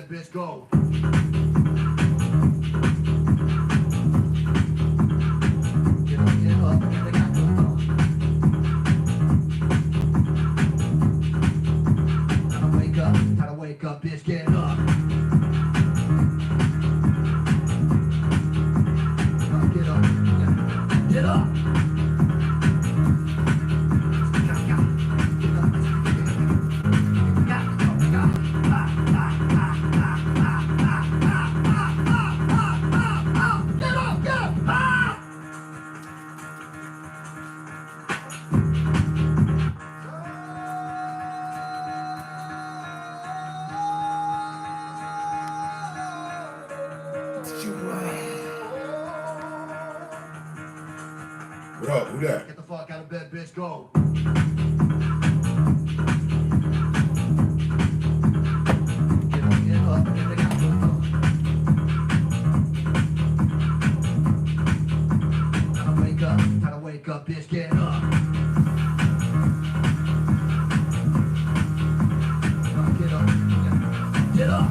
bed, bitch, go. Get up, and they got to go. Time to wake up, bitch, get up. Get up, get up. What up? Who that? Get the fuck out of bed, bitch, go. Get up, and they got to go. Time to wake up, bitch, get up. Get up, get up.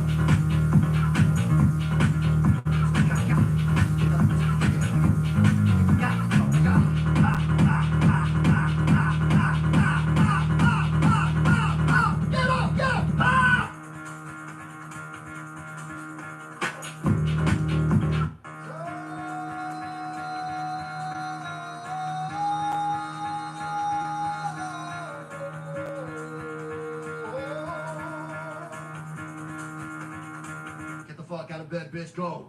Get the fuck out of bed, bitch, go.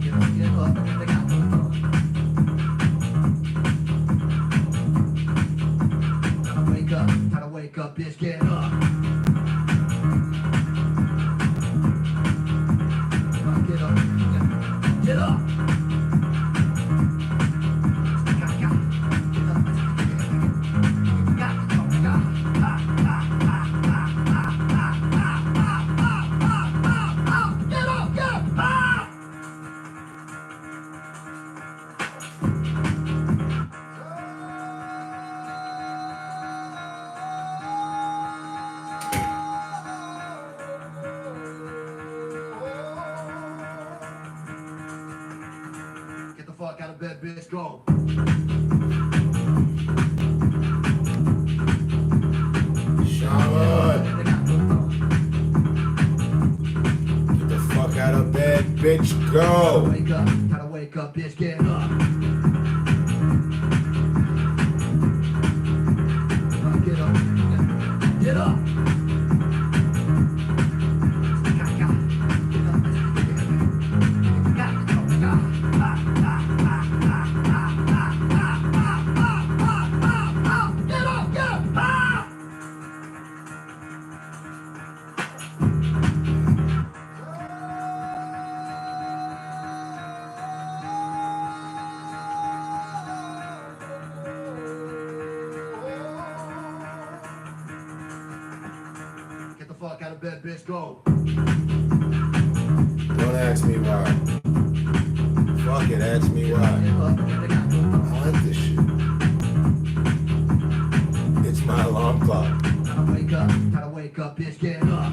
Get up, and they got to go. Time to wake up, bitch, get up. Get up, get up. Get the fuck out of bed, bitch, go. Shaman. Get the fuck out of bed, bitch, go. Time to wake up, bitch, get up. Get up, get up. Get the fuck out of bed, bitch, go. Don't ask me why. Fuck it, ask me why. I like this shit. It's my alarm clock. Time to wake up, bitch, get up.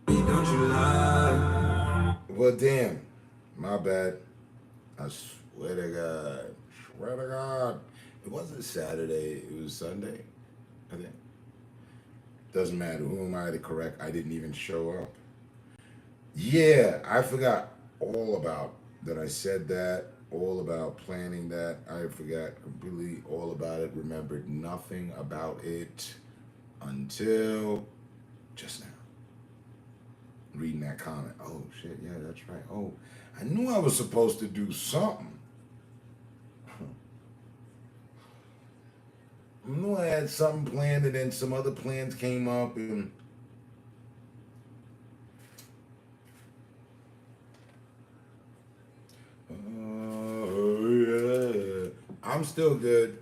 Don't you lie? Well, damn. My bad. I swear to God. Swear to God. It wasn't Saturday. It was Sunday, I think. Doesn't matter. Who am I to correct? I didn't even show up. Yeah, I forgot all about that. I said that. All about planning that. I forgot completely all about it. Remembered nothing about it until just now. Reading that comment. Oh, shit. Yeah, that's right. Oh, I knew I was supposed to do something. I knew I had something planned, and then some other plans came up, and yeah. I'm still good.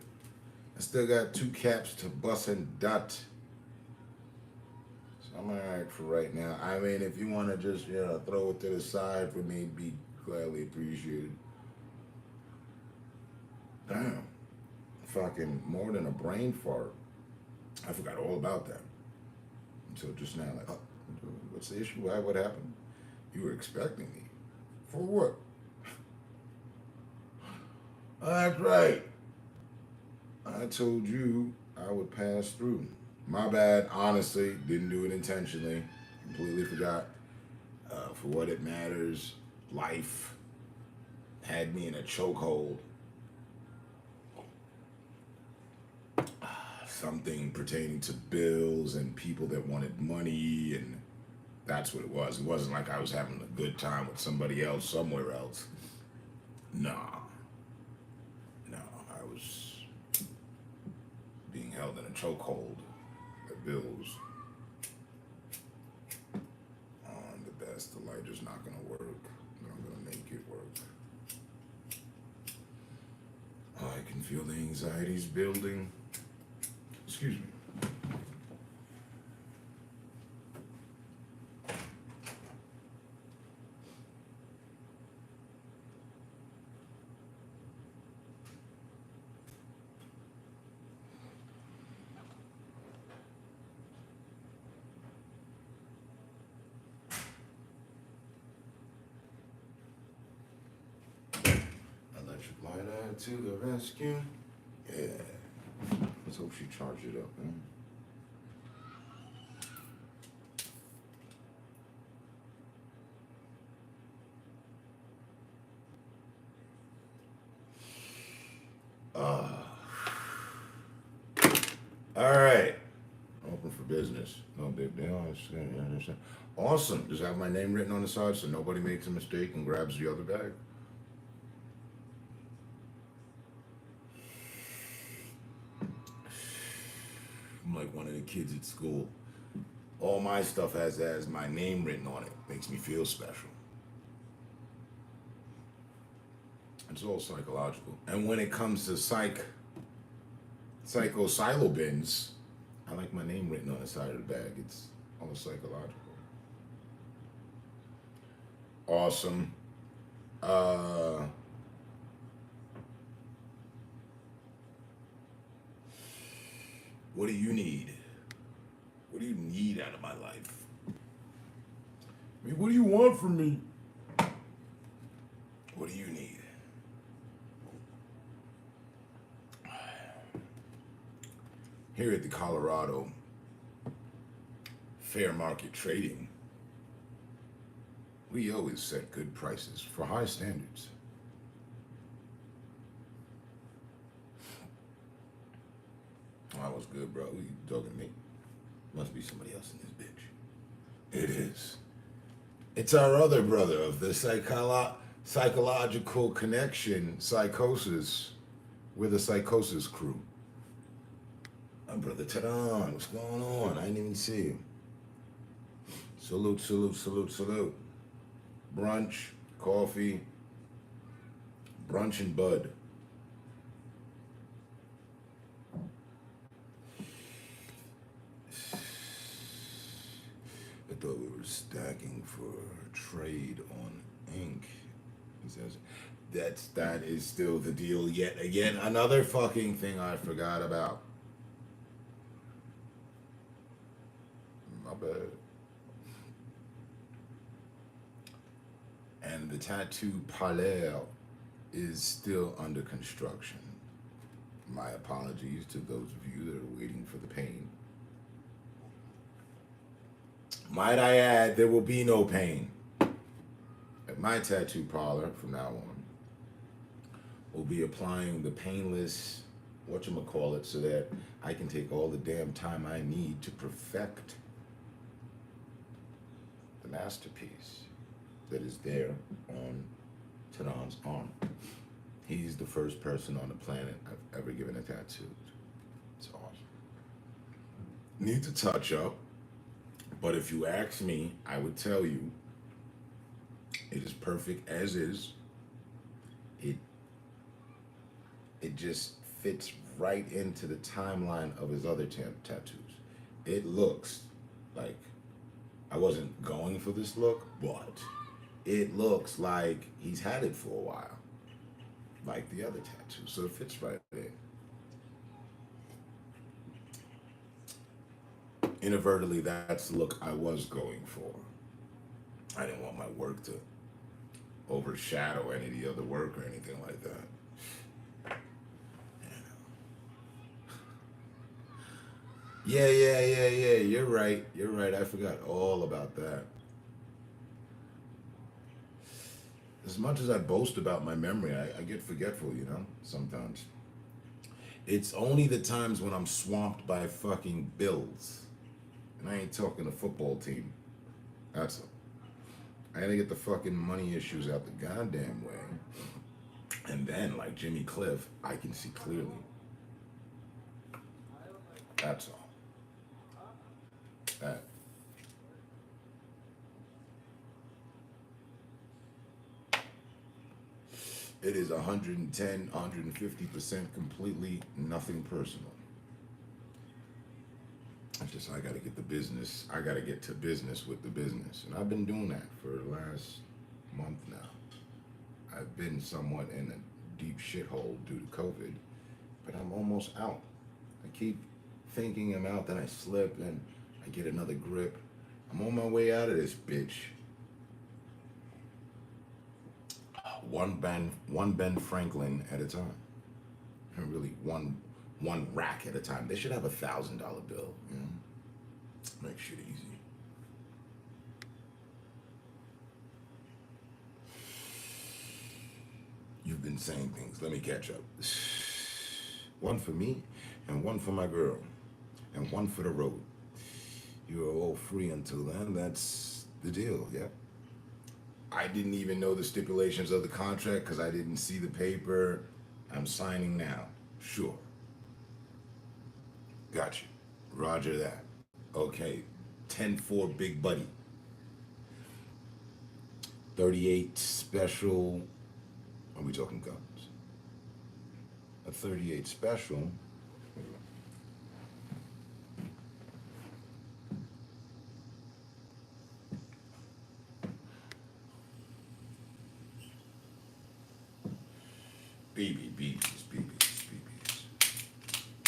I still got 2 caps to bust and dot. So I'm alright for right now. I mean, if you want to just throw it to the side for me, be gladly appreciated. Damn. fucking more than a brain fart. I forgot all about that until just now. Like, oh, what's the issue? Why? What happened? You were expecting me for what? That's right. I told you I would pass through. My bad. Honestly, didn't do it intentionally. Completely forgot. For what it matters, life had me in a chokehold. Something pertaining to bills and people that wanted money, and that's what it was. It wasn't like I was having a good time with somebody else somewhere else. Nah, no, I was being held in a chokehold. The bills on the best. The light is not gonna work, but I'm gonna make it work. I can feel the anxieties building. Excuse me. Electric light to the rescue. Yeah. Let's hope she charged it up, man. All right. Open for business. No big deal. I understand. Awesome. Just have my name written on the side so nobody makes a mistake and grabs the other bag. I'm like one of the kids at school. All my stuff has my name written on it. Makes me feel special. It's all psychological. And when it comes to psychosilobins, I like my name written on the side of the bag. It's all psychological. Awesome. What do you need? What do you need out of my life? I mean, what do you want from me? What do you need? Here at the Colorado Fair Market Trading, we always set good prices for high standards. Oh, that was good, bro. You talking to me? Must be somebody else in this bitch. It is. It's our other brother of the psychological connection, psychosis. We're the psychosis crew. My brother Tadon, what's going on? I didn't even see him. Salute, salute, salute, salute. Brunch, coffee, brunch and bud. I thought we were stacking for trade on ink. He says, that is still the deal yet again. Another fucking thing I forgot about. My bad. And the tattoo parlor is still under construction. My apologies to those of you that are waiting for the pain. Might I add, there will be no pain. At my tattoo parlor from now on, we'll be applying the painless, whatchamacallit, so that I can take all the damn time I need to perfect the masterpiece that is there on Tadon's arm. He's the first person on the planet I've ever given a tattoo. It's awesome. Needs a touch up, but if you ask me, I would tell you it is perfect as is. It just fits right into the timeline of his other tattoos. It looks like I wasn't going for this look, but it looks like he's had it for a while, like the other tattoo. So it fits right in. inadvertently, that's the look I was going for. I didn't want my work to overshadow any of the other work or anything like that. Yeah. You're right. You're right. I forgot all about that. As much as I boast about my memory, I get forgetful, sometimes. It's only the times when I'm swamped by fucking bills. And I ain't talking the football team. That's all. I gotta get the fucking money issues out the goddamn way. And then, like Jimmy Cliff, I can see clearly. That's all. That. It is 110, 150% completely nothing personal. It's just I gotta get the business. I gotta get to business with the business. And I've been doing that for the last month now. I've been somewhat in a deep shithole due to COVID, but I'm almost out. I keep thinking I'm out, then I slip, then I get another grip. I'm on my way out of this bitch. One Ben Franklin at a time. And really one rack at a time. They should have $1,000 bill. Make shit easy. You've been saying things. Let me catch up. One for me, and one for my girl, and one for the road. You are all free until then. That's the deal, yeah? I didn't even know the stipulations of the contract because I didn't see the paper. I'm signing now. Sure. Got you. Roger that. Okay. 10-4 Big Buddy. 38 special. Are we talking guns? A 38 special.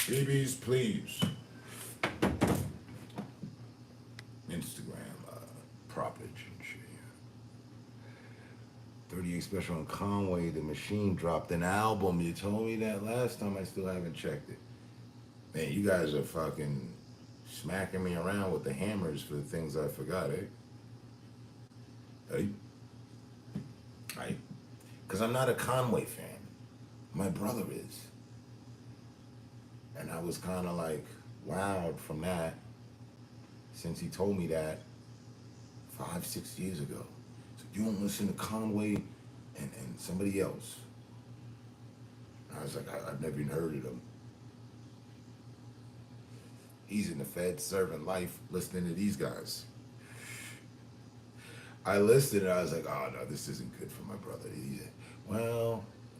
BBs, please. Instagram, propage and shit. 38 special on Conway, the Machine dropped an album. You told me that last time. I still haven't checked it. Man, you guys are fucking smacking me around with the hammers for the things I forgot, eh? Hey? Right? Because I'm not a Conway fan. My brother is. And I was kind of like wowed from that since he told me that 5-6 years ago. So you don't listen to Conway and somebody else. I was like, I've never even heard of him. He's in the Fed serving life listening to these guys. I listened and I was like, oh no, this isn't good for my brother.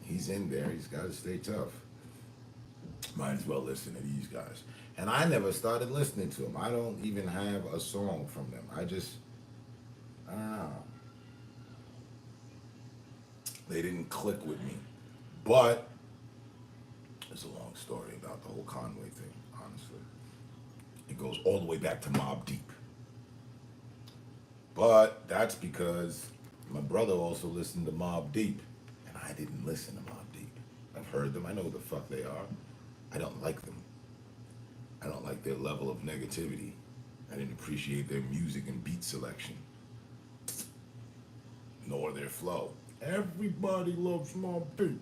He's in there. He's got to stay tough. Might as well listen to these guys. And I never started listening to them. I don't even have a song from them. I don't know. They didn't click with me. But it's a long story about the whole Conway thing, honestly. It goes all the way back to Mobb Deep. But that's because my brother also listened to Mobb Deep. And I didn't listen to Mobb Deep. I've heard them. I know who the fuck they are. I don't like them. I don't like their level of negativity. I didn't appreciate their music and beat selection. Nor their flow. Everybody loves Mobb Deep.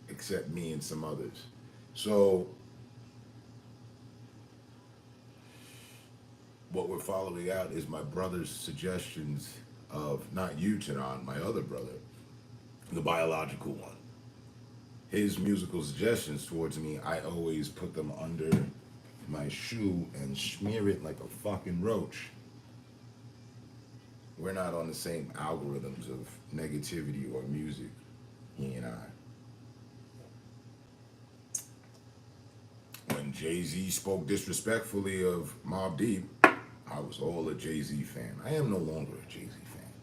Except me and some others. So, what we're following out is my brother's suggestions of, not you, Tanan, my other brother, the biological one. His musical suggestions towards me, I always put them under my shoe and smear it like a fucking roach. We're not on the same algorithms of negativity or music, he and I. When Jay-Z spoke disrespectfully of Mobb Deep, I was all a Jay-Z fan. I am no longer a Jay-Z fan.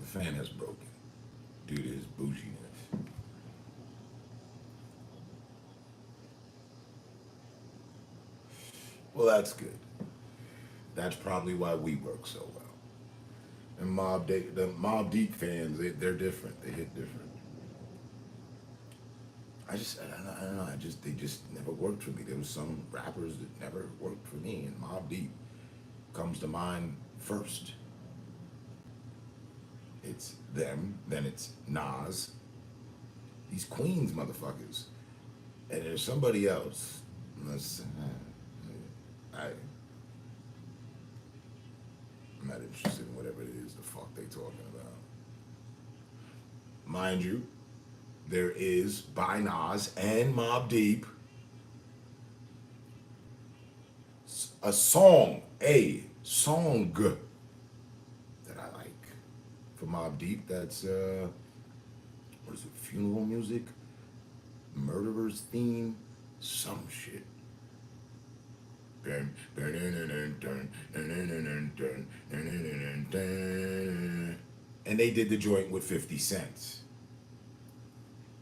The fan has broken due to his bouginess. Well, that's good. That's probably why we work so well. And the Mob Deep fans, they're different. They hit different. I don't know. They just never worked for me. There was some rappers that never worked for me, and Mob Deep comes to mind first. It's them, then it's Nas, these Queens motherfuckers, and there's somebody else. I, I'm not interested in whatever it is the fuck they talking about. Mind you, there is by Nas and Mobb Deep a song that I like for Mobb Deep. That's what is it? Funeral music, murderer's theme, some shit. And they did the joint with 50 Cent.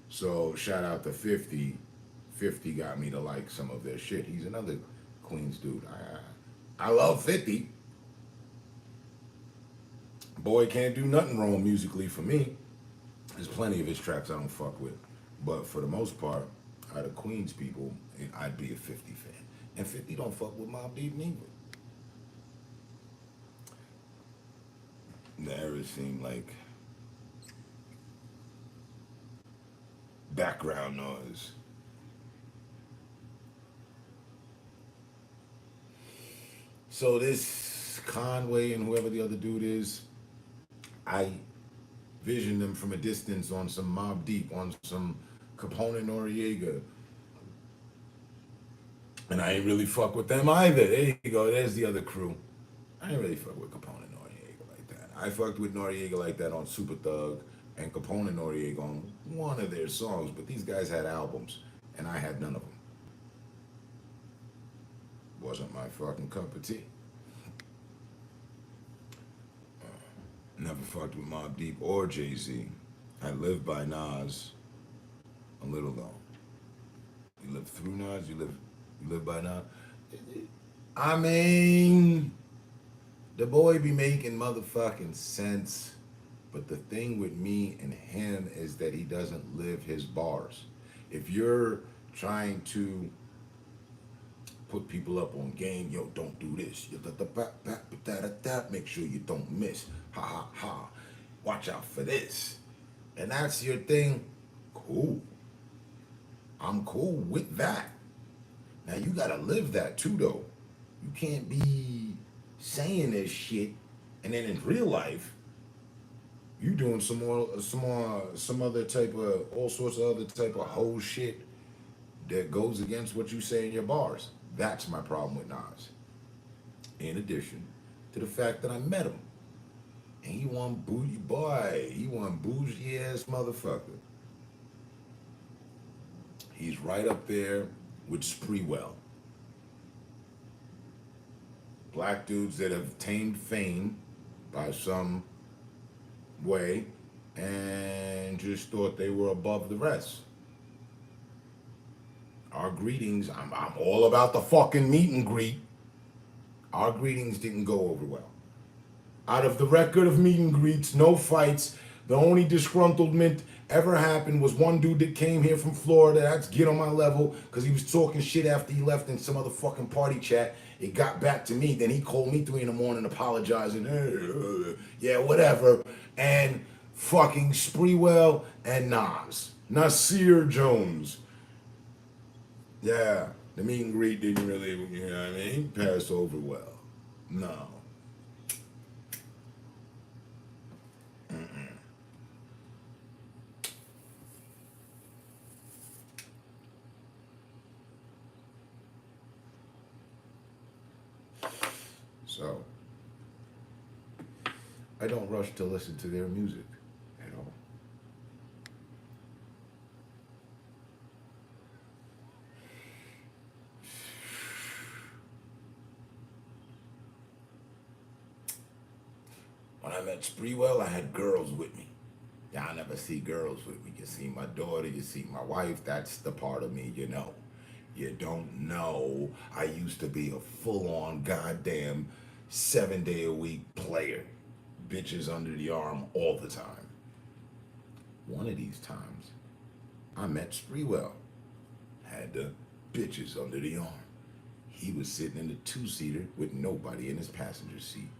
So shout out to 50. 50 got me to like some of their shit. He's another Queens dude. I love 50. Boy can't do nothing wrong musically for me. There's plenty of his tracks I don't fuck with. But for the most part, out of Queens people, I'd be a 50 fan. And 50 don't fuck with Mobb Deep neither. Never seemed like background noise. So this Conway and whoever the other dude is, I vision them from a distance on some Mobb Deep, on some Capone Noriega. And I ain't really fuck with them either. There you go. There's the other crew. I ain't really fuck with Capone and Noriega like that. I fucked with Noriega like that on Super Thug and Capone and Noriega on one of their songs, but these guys had albums, and I had none of them. Wasn't my fucking cup of tea. Never fucked with Mobb Deep or Jay-Z. I lived by Nas a little though. You live through Nas, you live by Nas. I mean, the boy be making motherfucking sense. But the thing with me and him is that he doesn't live his bars. If you're trying to put people up on game, yo, don't do this. Make sure you don't miss. Ha ha ha. Watch out for this. And that's your thing. Cool. I'm cool with that. Now you gotta live that too though. You can't be saying this shit and then in real life you doing some other type of all sorts of other type of whole shit that goes against what you say in your bars. That's my problem with Nas. In addition to the fact that I met him. And he one bougie boy. He one bougie ass motherfucker. He's right up there with Spreewell. Black dudes that have tamed fame by some way and just thought they were above the rest. Our greetings, I'm all about the fucking meet and greet. Our greetings didn't go over well. Out of the record of meet and greets, no fights, the only disgruntlement ever happened was one dude that came here from Florida. That's get on my level because he was talking shit after he left in some other fucking party chat. It got back to me. Then he called me 3 a.m. apologizing. Yeah, whatever. And fucking Spreewell and Nas. Nasir Jones. Yeah, the meet and greet didn't really, you know what I mean, pass over well. No. So, I don't rush to listen to their music at all. When I met Spreewell, I had girls with me. Y'all never see girls with me. You see my daughter, you see my wife. That's the part of me, you know. You don't know. I used to be a full-on goddamn 7-day-a-week player. Bitches under the arm all the time. One of these times, I met Spreewell. Had the bitches under the arm. He was sitting in the two-seater with nobody in his passenger seat.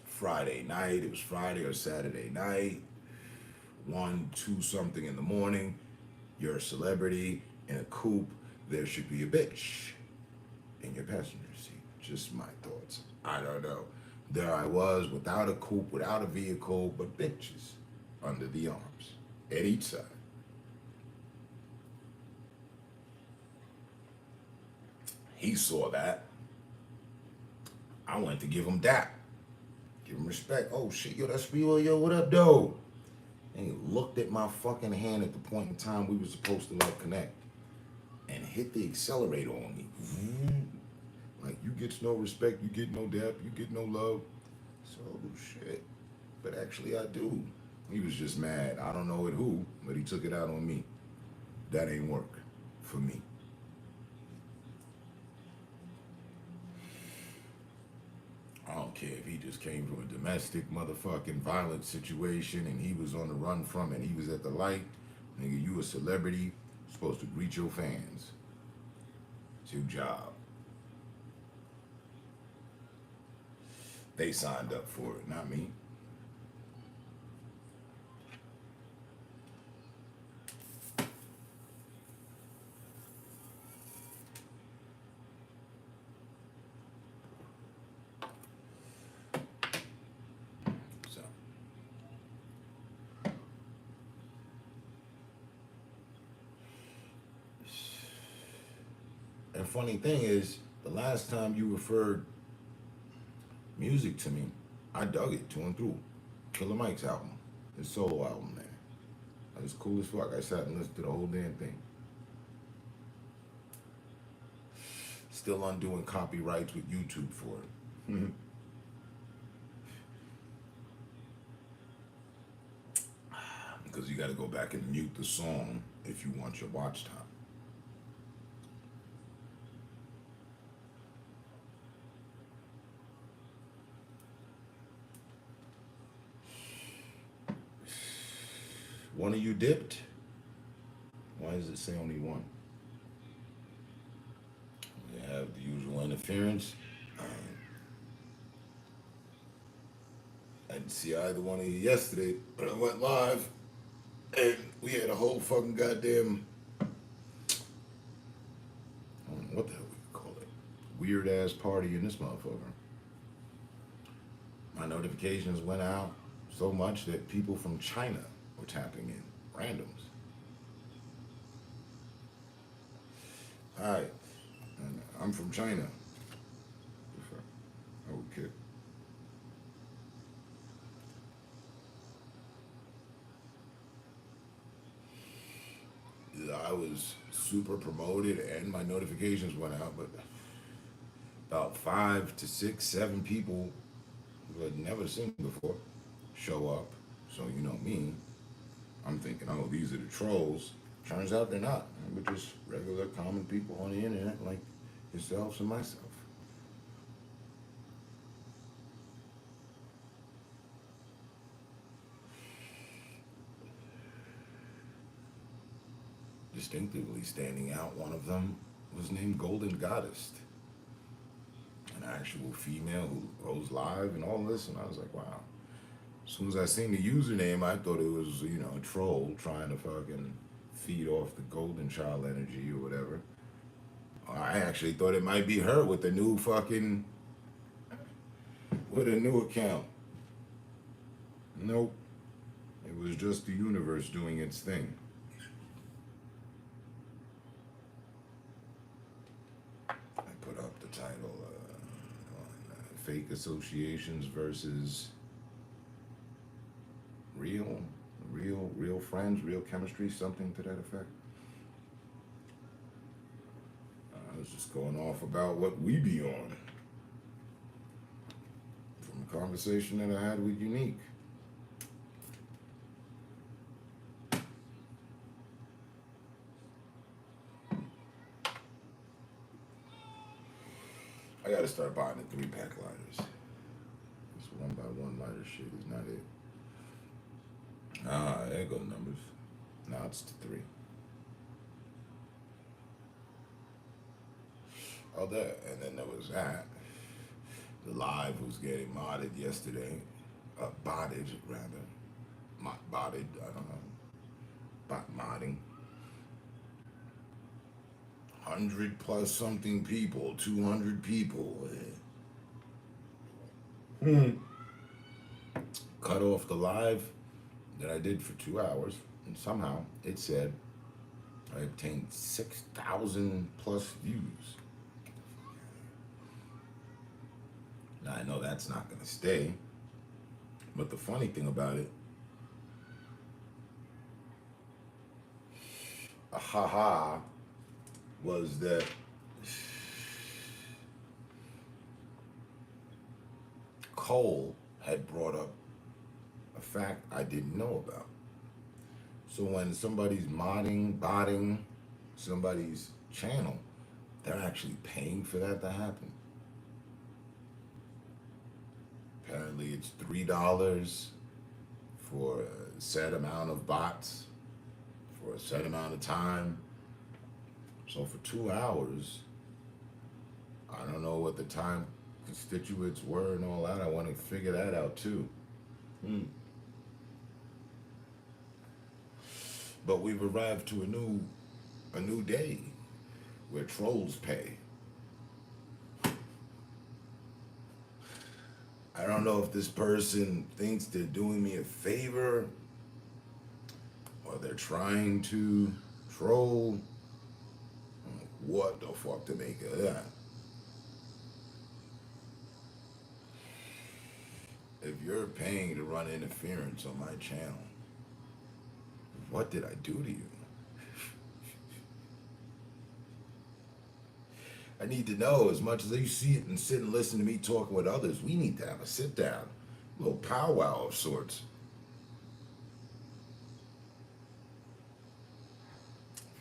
Friday night, it was Friday or Saturday night, 1, 2 something in the morning. You're a celebrity in a coupe. There should be a bitch in your passenger seat. Just my thoughts. I don't know. There I was without a coupe, without a vehicle, but bitches under the arms at each side. He saw that. I went to give him dap. Give him respect. Oh shit, yo, that's Spreewell, yo, what up, though? And he looked at my fucking hand at the point in time we were supposed to like connect and hit the accelerator on me. Like, you get no respect, you get no depth, you get no love. So, shit. But actually, I do. He was just mad. I don't know at who, but he took it out on me. That ain't work for me. I don't care if he just came from a domestic motherfucking violent situation and he was on the run from it and he was at the light. Nigga, you a celebrity, supposed to greet your fans. It's your job. They signed up for it, not me. So. And funny thing is, the last time you referred music to me, I dug it to and through. Killer Mike's album, his solo album, man. That was cool as fuck. I sat and listened to the whole damn thing. Still undoing copyrights with YouTube for it. Because you got to go back and mute the song if you want your watch time. One of you dipped? Why does it say only one? We have the usual interference. I didn't see either one of you yesterday, but I went live and we had a whole fucking goddamn, I don't know what the hell we could call it, weird ass party in this motherfucker. My notifications went out so much that people from China were tapping in, randoms. Hi, and I'm from China. Okay. I was super promoted and my notifications went out, but about 5 to 6, 7 people who I'd never seen before show up. So you know me, I'm thinking, oh, these are the trolls. Turns out they're not. We're just regular, common people on the internet like yourselves and myself. Distinctively standing out, one of them was named Golden Goddess, an actual female who goes live and all this, and I was like, wow. As soon as I seen the username, I thought it was, you know, a troll trying to fucking feed off the golden child energy or whatever. I actually thought it might be her with a new account. Nope. It was just the universe doing its thing. I put up the title on fake associations versus real friends, real chemistry, something to that effect. I was just going off about what we be on from a conversation that I had with Unique. I gotta start buying the 3-pack lighters. This one by one lighter shit is not it. Ah, there go numbers. Now it's to 3. Oh, that, and then there was that. The live was getting modded yesterday. Botted, rather. Botted, I don't know. Bot modding. 100 plus something people, 200 people. Cut off the live that I did for 2 hours, and somehow it said I obtained 6,000 plus views. Now I know that's not going to stay, but the funny thing about it, was that Cole had brought up a fact I didn't know about. So when somebody's botting somebody's channel, they're actually paying for that to happen. Apparently it's $3 for a set amount of bots for a set amount of time. So for 2 hours, I don't know what the time constituents were and all that. I want to figure that out too. But we've arrived to a new day where trolls pay. I don't know if this person thinks they're doing me a favor or they're trying to troll. What the fuck to make of that? If you're paying to run interference on my channel, what did I do to you? I need to know. As much as you see it and sit and listen to me talking with others, we need to have a sit down, a little powwow of sorts.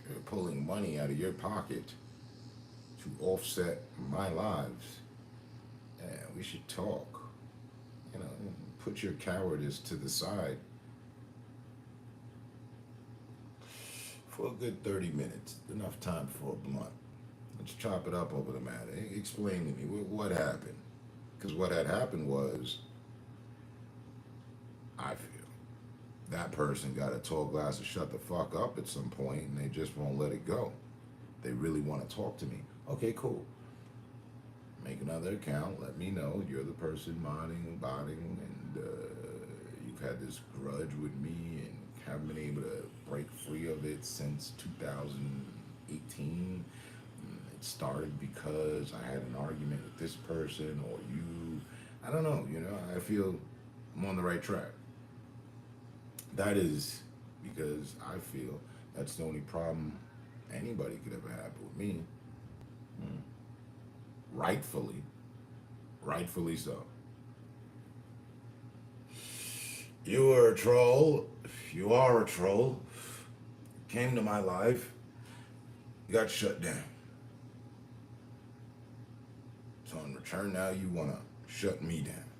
If you're pulling money out of your pocket to offset my lives, yeah, we should talk. You know, put your cowardice to the side for a good 30 minutes. Enough time for a blunt. Let's chop it up over the matter. Explain to me what happened. Because what had happened was, I feel, that person got a tall glass of shut the fuck up at some point and they just won't let it go. They really want to talk to me. Okay, cool. Make another account. Let me know you're the person modding, botting, and you've had this grudge with me and haven't been able to break free of it since 2018. It started because I had an argument with this person or you. I don't know, I feel I'm on the right track. That is because I feel that's the only problem anybody could ever have with me. Rightfully so. You were a troll. You are a troll. Came to my life. You got shut down. So in return now you want to shut me down.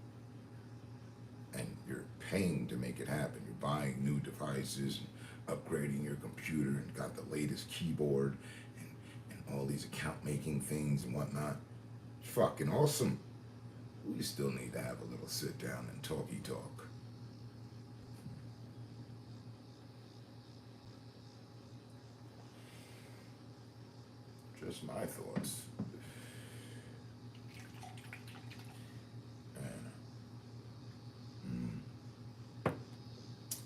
And you're paying to make it happen. You're buying new devices, and upgrading your computer, and got the latest keyboard and all these account making things and whatnot. Fucking awesome. We still need to have a little sit down and talky talk. Just my thoughts.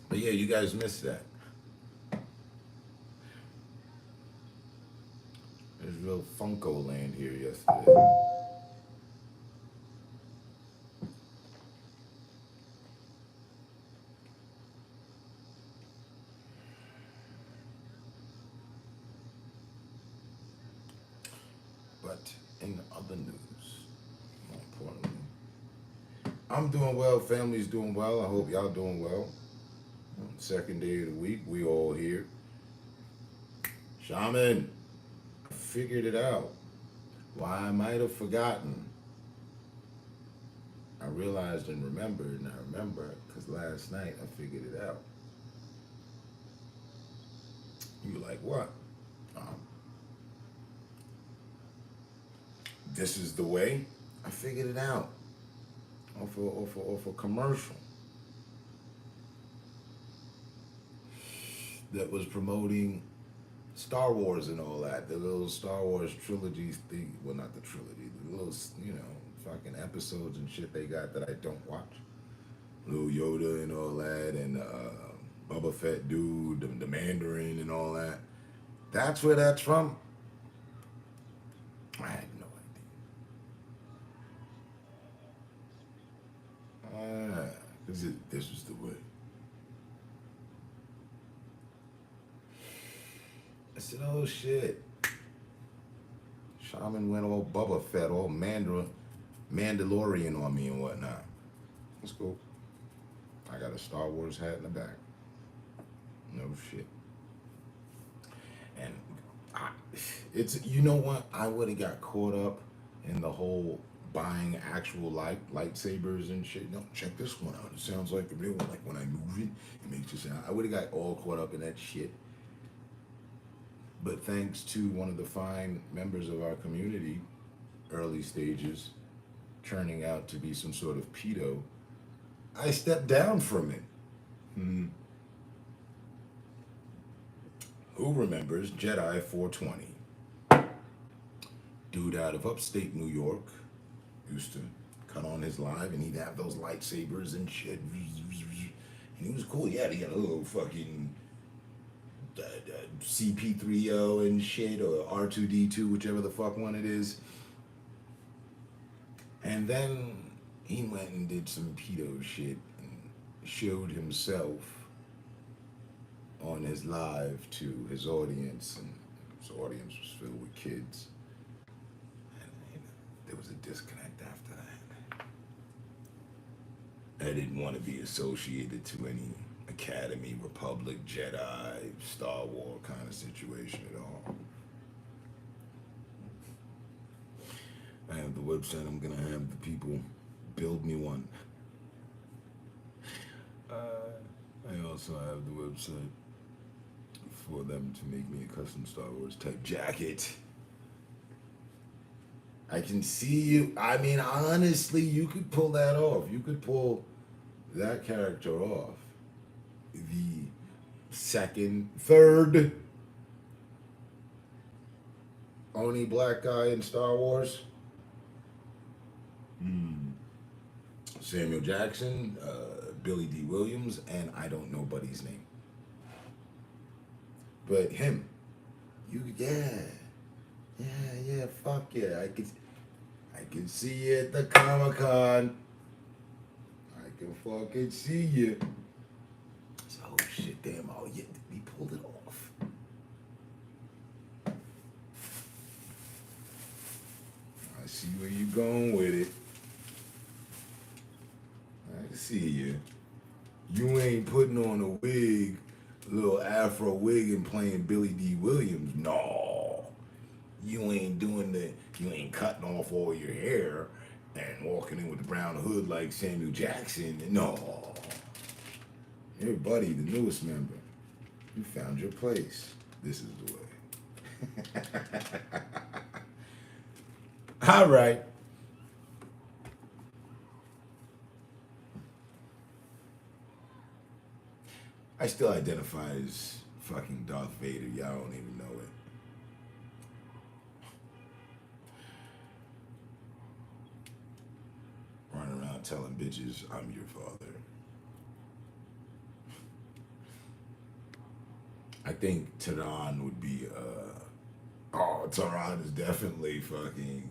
But yeah, you guys missed that. There's real Funko land here yesterday. But in other news, more importantly, I'm doing well, family's doing well. I hope y'all doing well. Second day of the week, we all here. Shaman, I figured it out. Why I might have forgotten, I realized and remembered, and I remember because last night I figured it out. You were like, what? Um, this is the way. I figured it out off a commercial that was promoting Star Wars and all that. The little Star Wars trilogy thing. Well, not the trilogy. The little, fucking episodes and shit they got that I don't watch. Little Yoda and all that, and Bubba Fett dude, the Mandarin and all that. That's where that's from. I had no idea. This was the way. I said, oh shit. Shaman went all Bubba Fett, all Mandalorian on me and whatnot. Let's go. I got a Star Wars hat in the back. No shit. And it's, you know what? I would have got caught up in the whole buying actual lightsabers and shit. No, check this one out. It sounds like the real one. Like when I move it, it makes it sound. I would have got all caught up in that shit. But thanks to one of the fine members of our community, early stages, turning out to be some sort of pedo, I stepped down from it. Hmm. Who remembers Jedi 420? Dude out of upstate New York used to cut on his live and he'd have those lightsabers and shit. And he was cool. Yeah, he had a little fucking CP3O and shit, or R2D2, whichever the fuck one it is. And then he went and did some pedo shit and showed himself on his live to his audience, and his audience was filled with kids. And there was a disconnect after that. I didn't want to be associated to any Academy, Republic, Jedi, Star Wars kind of situation at all. I have the website. I'm gonna have the people build me one. I also have the website for them to make me a custom Star Wars type jacket. I can see you. I mean, honestly, you could pull that off. You could pull that character off. The third only black guy in Star Wars. Samuel Jackson, Billy D. Williams, and I don't know Buddy's name. But him, yeah, fuck yeah. I can see you at the Comic-Con. I can fucking see you. So, oh shit, damn, oh yeah, we pulled it off. I see where you going with it. I see you. You ain't putting on a wig, a little afro wig, and playing Billy D. Williams. No. You ain't cutting off all your hair and walking in with the brown hood like Samuel Jackson. No. Hey, Buddy, the newest member. You found your place. This is the way. All right. I still identify as fucking Darth Vader. Y'all don't even know it. Running around telling bitches I'm your father. I think Tehran would be, Tehran is definitely fucking,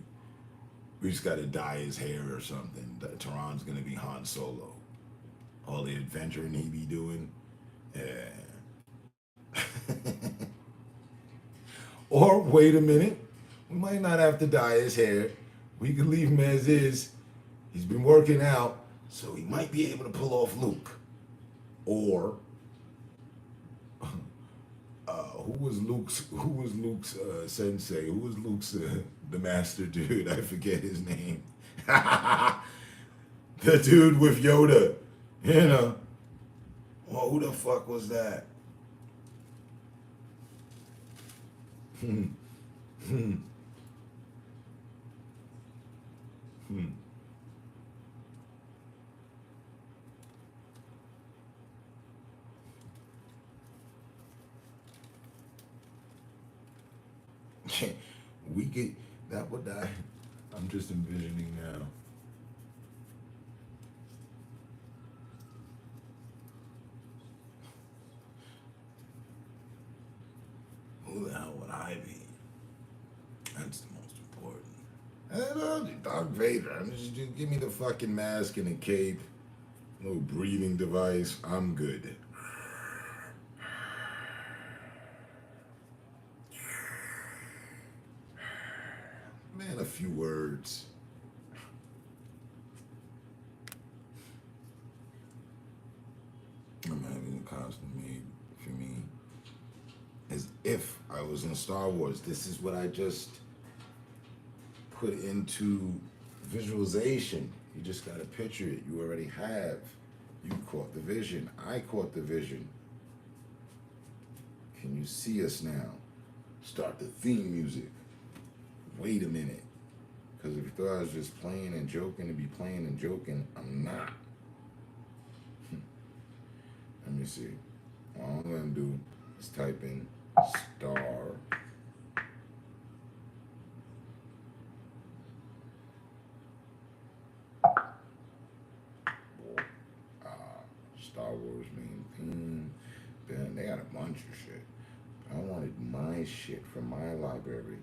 we just gotta dye his hair or something. Tehran's gonna be Han Solo. All the adventuring he be doing. Yeah. Or wait a minute, we might not have to dye his hair. We could leave him as is. He's been working out, so he might be able to pull off Luke. Or who was Luke's sensei? Who was Luke's the master dude. I forget his name. The dude with Yoda. You know. Well, who the fuck was that? Hmm. Hmm. Hmm. We get that would die. I'm just envisioning now. Who the hell would I be? That's the most important. I don't know, Darth Vader. Just give me the fucking mask and a cape, no breathing device. I'm good. Man, a few words. I'm having a costume made for me as if I was in Star Wars. This is what I just put into visualization. You just gotta picture it. You already have. You caught the vision. I caught the vision. Can you see us now? Start the theme music. Wait a minute. Because if you thought I was just playing and joking to be playing and joking, I'm not. Let me see. All I'm going to do is type in Star. Star Wars main theme. Then they got a bunch of shit. I wanted my shit from my library.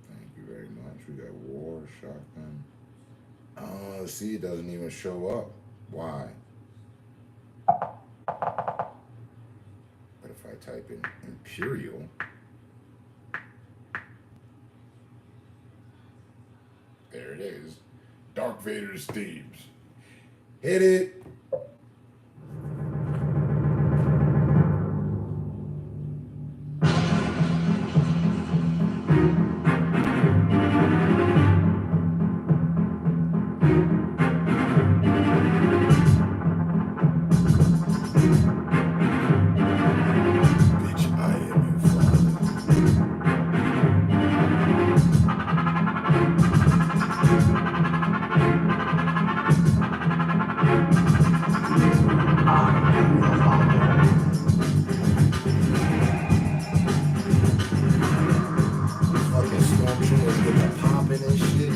Thank you very much. We got War, Shotgun. Oh, see, it doesn't even show up. Why? But if I type in Imperial, there it is. Darth Vader's themes. Hit it. Bitch, I am your father. Fucking stormtroopers with the popping and shit.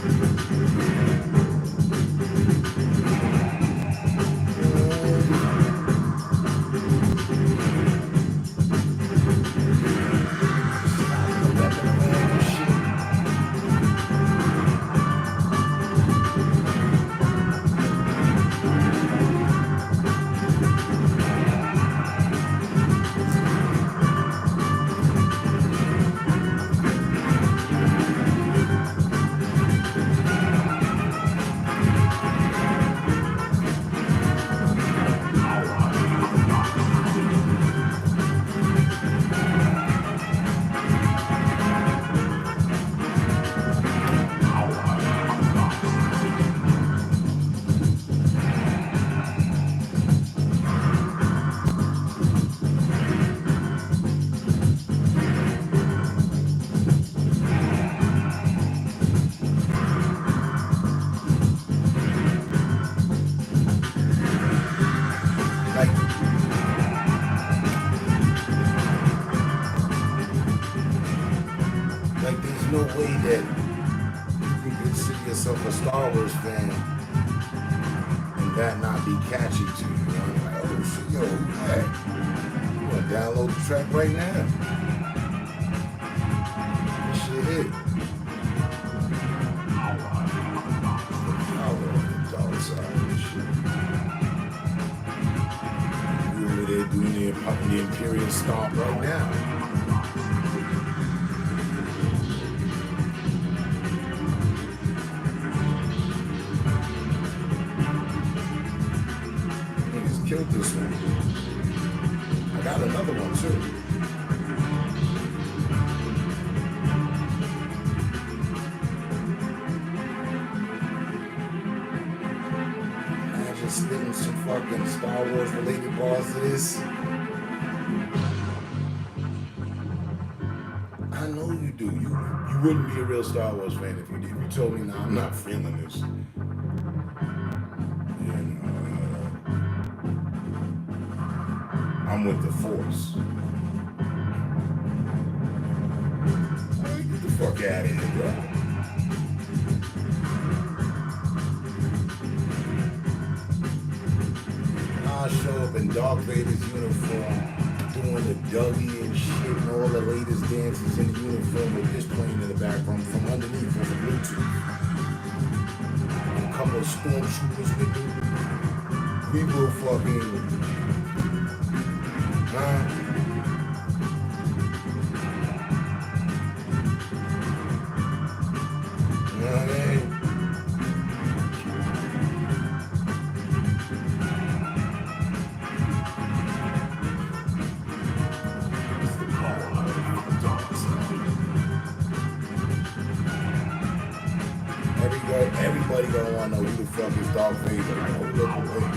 Like, like there's no way that you can consider yourself a Star Wars fan and that not be catchy to you. You know, like, oh shit, yo, who's that? You wanna download the track right now? This shit hit. Power of the dark side and shit. You over there doing the Imperial stomp right now. Niggas killed this one. I got another one too. some fucking Star Wars related bars to this? I know you do. You wouldn't be a real Star Wars fan if you did. If you told me, nah, I'm not feeling this. I'm with the Force. Get the fuck out of here, bro. I'll show up in Darth Vader's uniform, doing the Dougie and shit, and all the latest dances in the uniform with this playing in the background from underneath with the Bluetooth. And a couple of stormtroopers with me. We will fucking, huh? You know what I mean? It's the power of the dark side. Everybody gonna wanna know who the fuck is Darth Vader. Like, hold up, wait.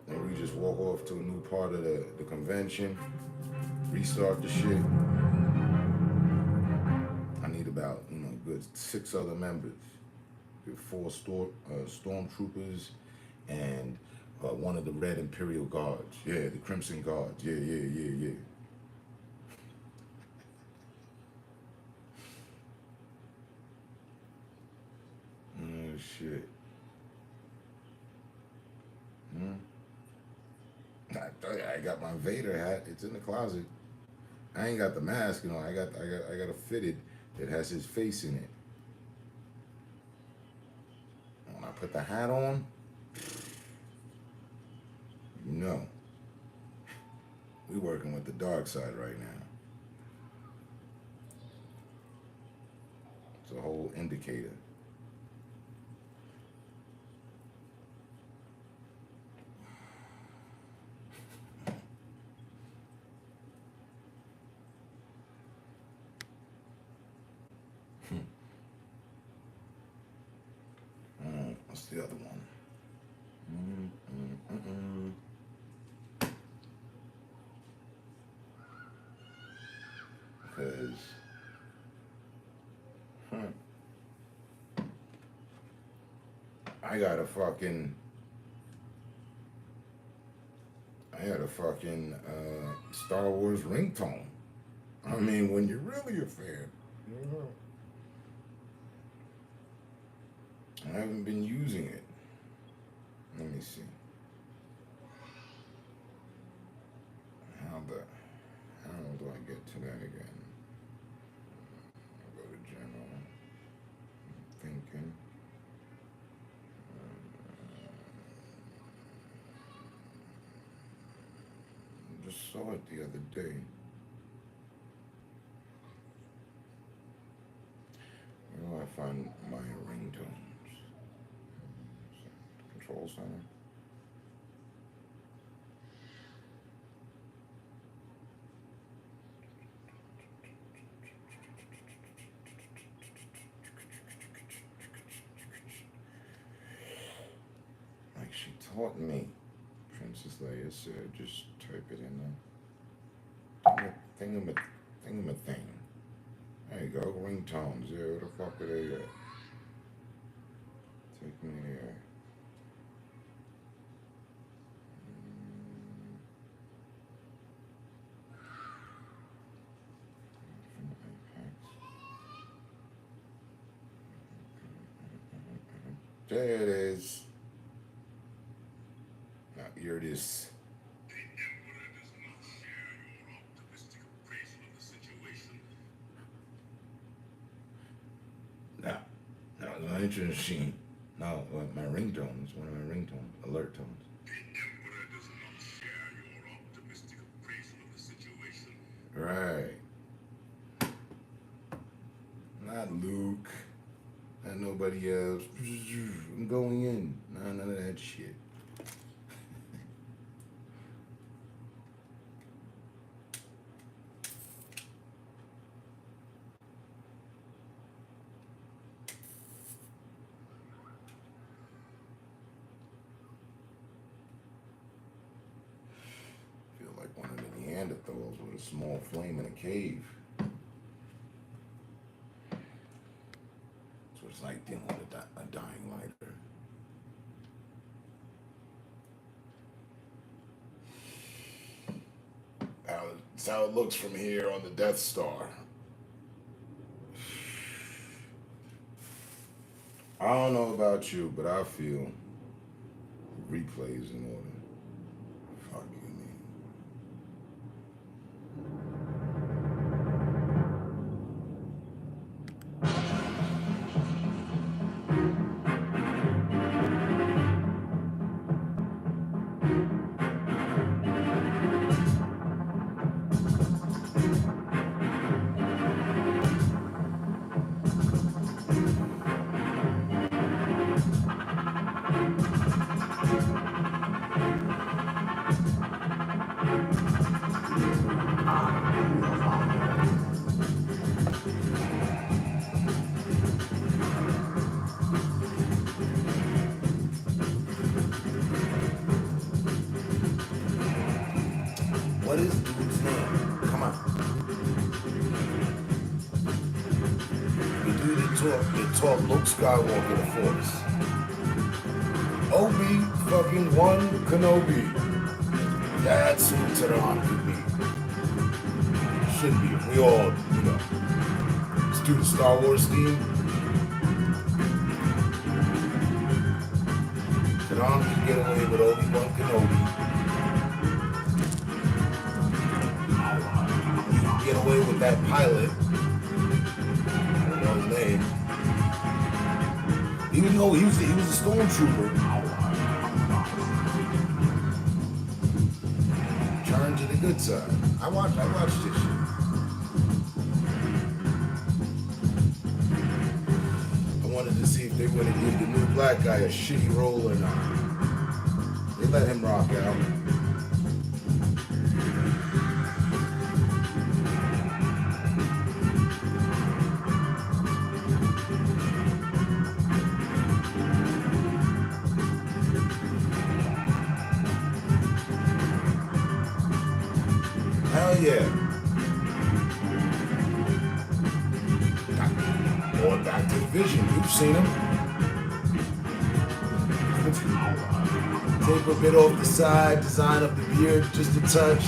And we just walk off to a new part of the convention, restart the shit. I need about, good 6 other members. Good 4 stormtroopers and one of the Red Imperial Guards. Yeah, the Crimson Guards. Yeah. Oh, shit. I got my Vader hat. It's in the closet. I ain't got the mask, I got a fitted that has his face in it. When I put the hat on, we working with the dark side right now. It's a whole indicator. What's the other one? Because I got a fucking Star Wars ringtone. I mean, when you're really a fan, I haven't been using it. Let me see. How do I get to that again? I'll go to general. Thinking. I just saw it the other day. Where do I find my ringtones? Control center. Like she taught me. Princess Leia said, just type it in there. Thing. There you go, ringtones. Yeah, where the fuck are they at? Take me there. There it is. Now here it is. The Emperor does not share your optimistic appraisal of the situation. Now, my entry machine. No, my ringtone is one of my ringtones, alert tones. The Emperor does not share your optimistic appraisal of the situation. Right. Not Luke. Not nobody else. I'm going in. Nah, none of that shit. Neanderthals with a small flame in a cave. That's what it's like dealing with a dying lighter. That's how it looks from here on the Death Star. I don't know about you, but I feel replays in order. Fuck you, man. What is dude's name? Come on. The dude that taught Luke Skywalker the Force. Obi fucking one Kenobi. That's who Tehran could be. Should be. We all, you know. Let's do the Star Wars theme. Tehran can get away with Obi-Wan Kenobi. Get away with that pilot. I don't know his name. Even though he was a stormtrooper. Turn to the good side. I watched this shit. I wanted to see if they would have given the new black guy a shitty role or not. They let him rock out. Hell yeah. Going back to the Vision. You've seen him. Tape a bit off the side, design up the beard just a touch.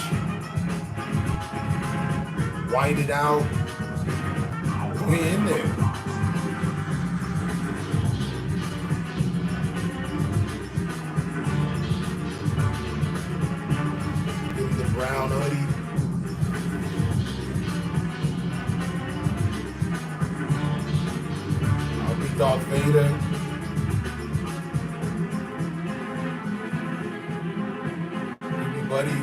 White it out. We in there. Give him the brown hoodie. Darth Vader. Everybody.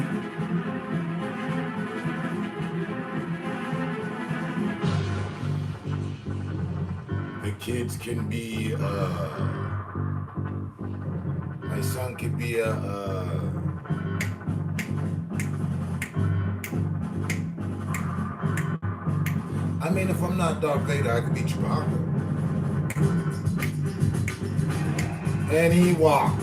The kids can be, my son could be I mean, if I'm not Darth Vader, I could be Chewbacca. An Ewok.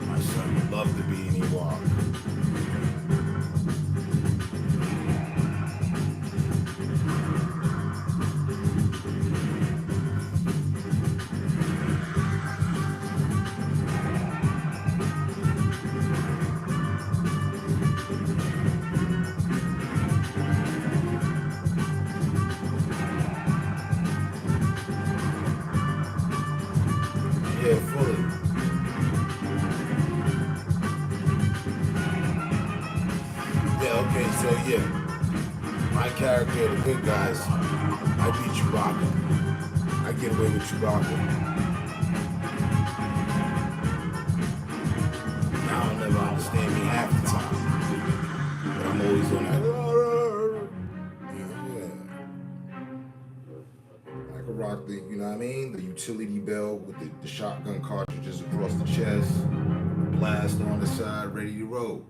My son would love to be an Ewok. Yeah, fully. Yeah, okay, so yeah. My character, the good guys, I beat Chewbacca. I get away with Chewbacca. Now I'll never understand me half the time. But I'm always on that. I could rock the, you know what I mean? The utility belt with the shotgun cartridges across the chest, blast on the side, ready to roll.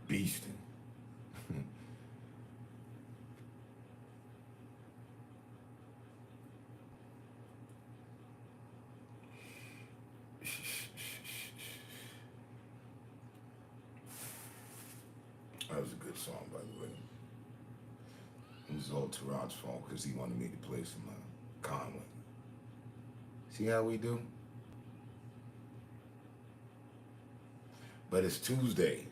Beasting. was a good song, by the way. It was all Terron's fault because he wanted me to play some Conway. See how we do? But it's Tuesday.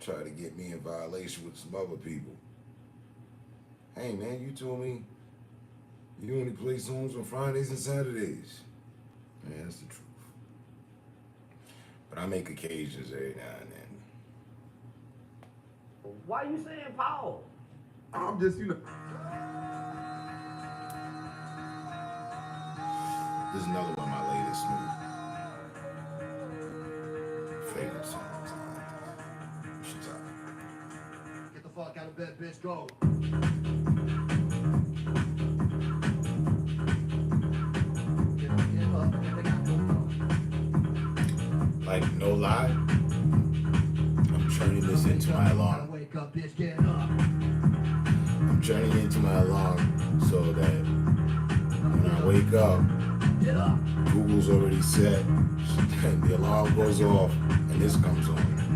Try to get me in violation with some other people. Hey man, you told me you only play songs on Fridays and Saturdays. Man, that's the truth. But I make occasions every now and then. Why you saying Paul? I'm just, This is another one of my latest favorite songs. Shit's out. Get the fuck out of bed, bitch, go. Get up, and they got no phone. Like, no lie, I'm turning this into my alarm. Wake up, bitch, get up. I'm turning it into my alarm so that when I wake up, Get up. Google's already set, and the alarm goes off, and this comes on.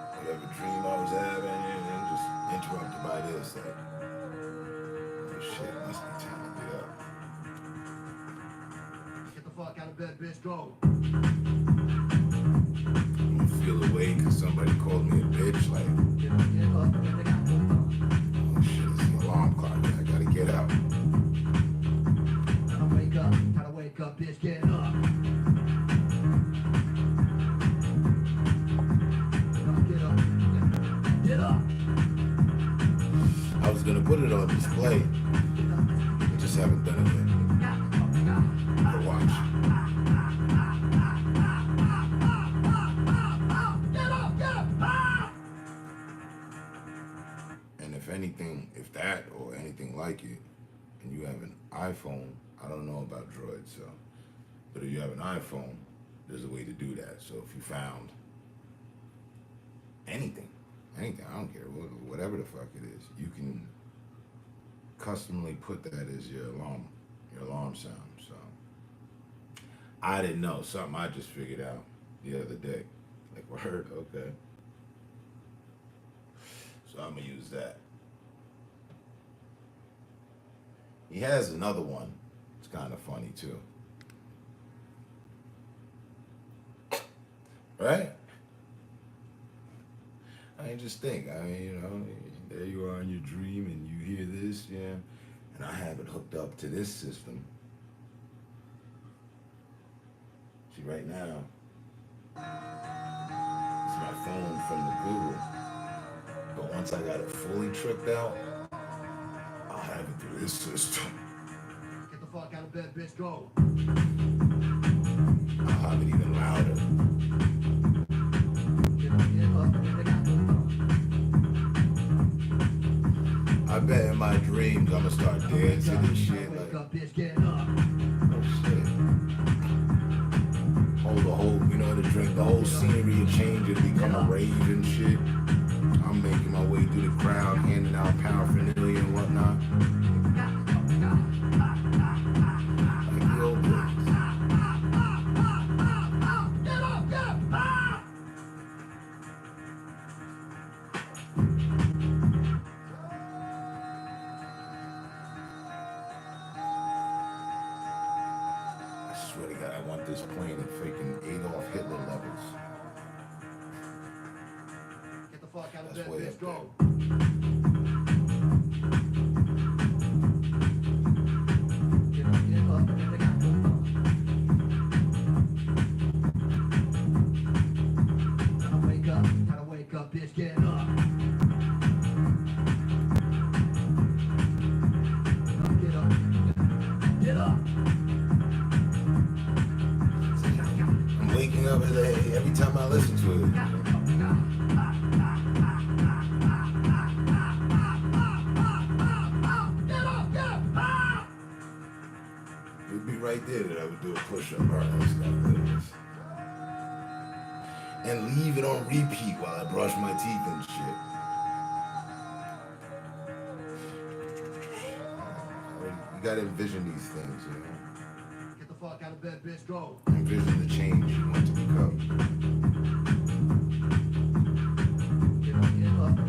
Whatever dream I was having, and then just interrupted by this. Like, oh shit, must be time to get up. Get the fuck out of bed, bitch, go. I'm gonna feel away because somebody called me a bitch. Like, Get up, and they got no phone. oh shit, it's the alarm clock. Man. I gotta get up. Gotta wake up, bitch, get up. Get up. I was gonna put it on display. I just haven't done it yet. For watch. And if anything, if that or anything like it, and you have an iPhone, I don't know about Droid, so, but if you have an iPhone, there's a way to do that. So if you found anything, I don't care, whatever the fuck it is, you can customly put that as your alarm sound. So I didn't know, something I just figured out the other day. Like, word, okay. So I'm gonna use that. He has another one. It's kind of funny too. Right? I mean, just think. I mean, you know, there you are in your dream and you hear this, yeah. And I have it hooked up to this system. See, right now, it's my phone from the Google. But once I got it fully tricked out, I'll have it through this system. Get the fuck out of bed, bitch, go. I'll have it even louder. Get up, and they got no phone. I bet in my dreams I'm gonna start dancing and shit. Wake Like, up, bitch, get up. oh shit. The whole scenery will change and become a rave and shit. I'm making my way through the crowd, handing out paraphernalia and whatnot. Like the old days. I swear to God, I want this plane at freaking Adolf Hitler levels. Get the fuck out of That's bed, way bitch, up go. Get up, and they got no phone. Gotta wake up, bitch, get up. Get up. I'm waking up every time I listen to it. right there that I would do a push-up. All right, let's stop this. And leave it on repeat while I brush my teeth and shit. You gotta envision these things, you know. Get the fuck out of bed, bitch, go. Envision the change you want to become. Get up, get up.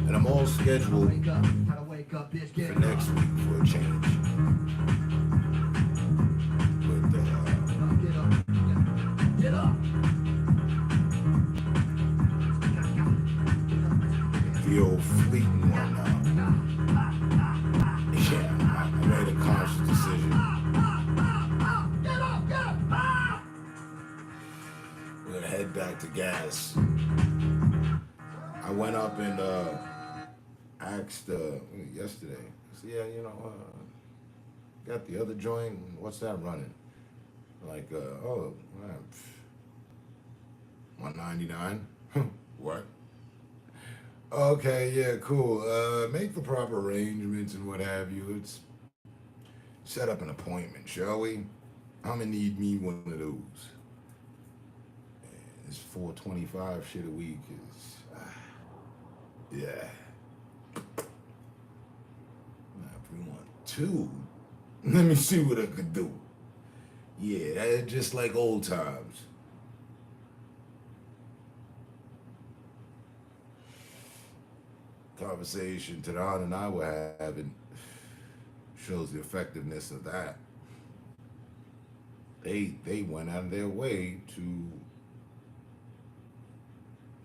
And I'm all scheduled Wake up, gotta wake up, bitch, get for next week for a change. With Get up, get up. the old fleeting one now. Yeah, I made a conscious decision. Get up, get up. We're gonna head back to gas. I went up and asked yesterday. I said, yeah, you know, got the other joint. What's that running? Like, oh, $199. What? Okay, yeah, cool. Make the proper arrangements and what have you. It's set up an appointment, shall we? I'm gonna need me one of those. This $425 shit a week is, yeah. Now, if we want two, let me see what I could do. Yeah, that's just like old times. Conversation Tadon and I were having shows the effectiveness of that. They went out of their way to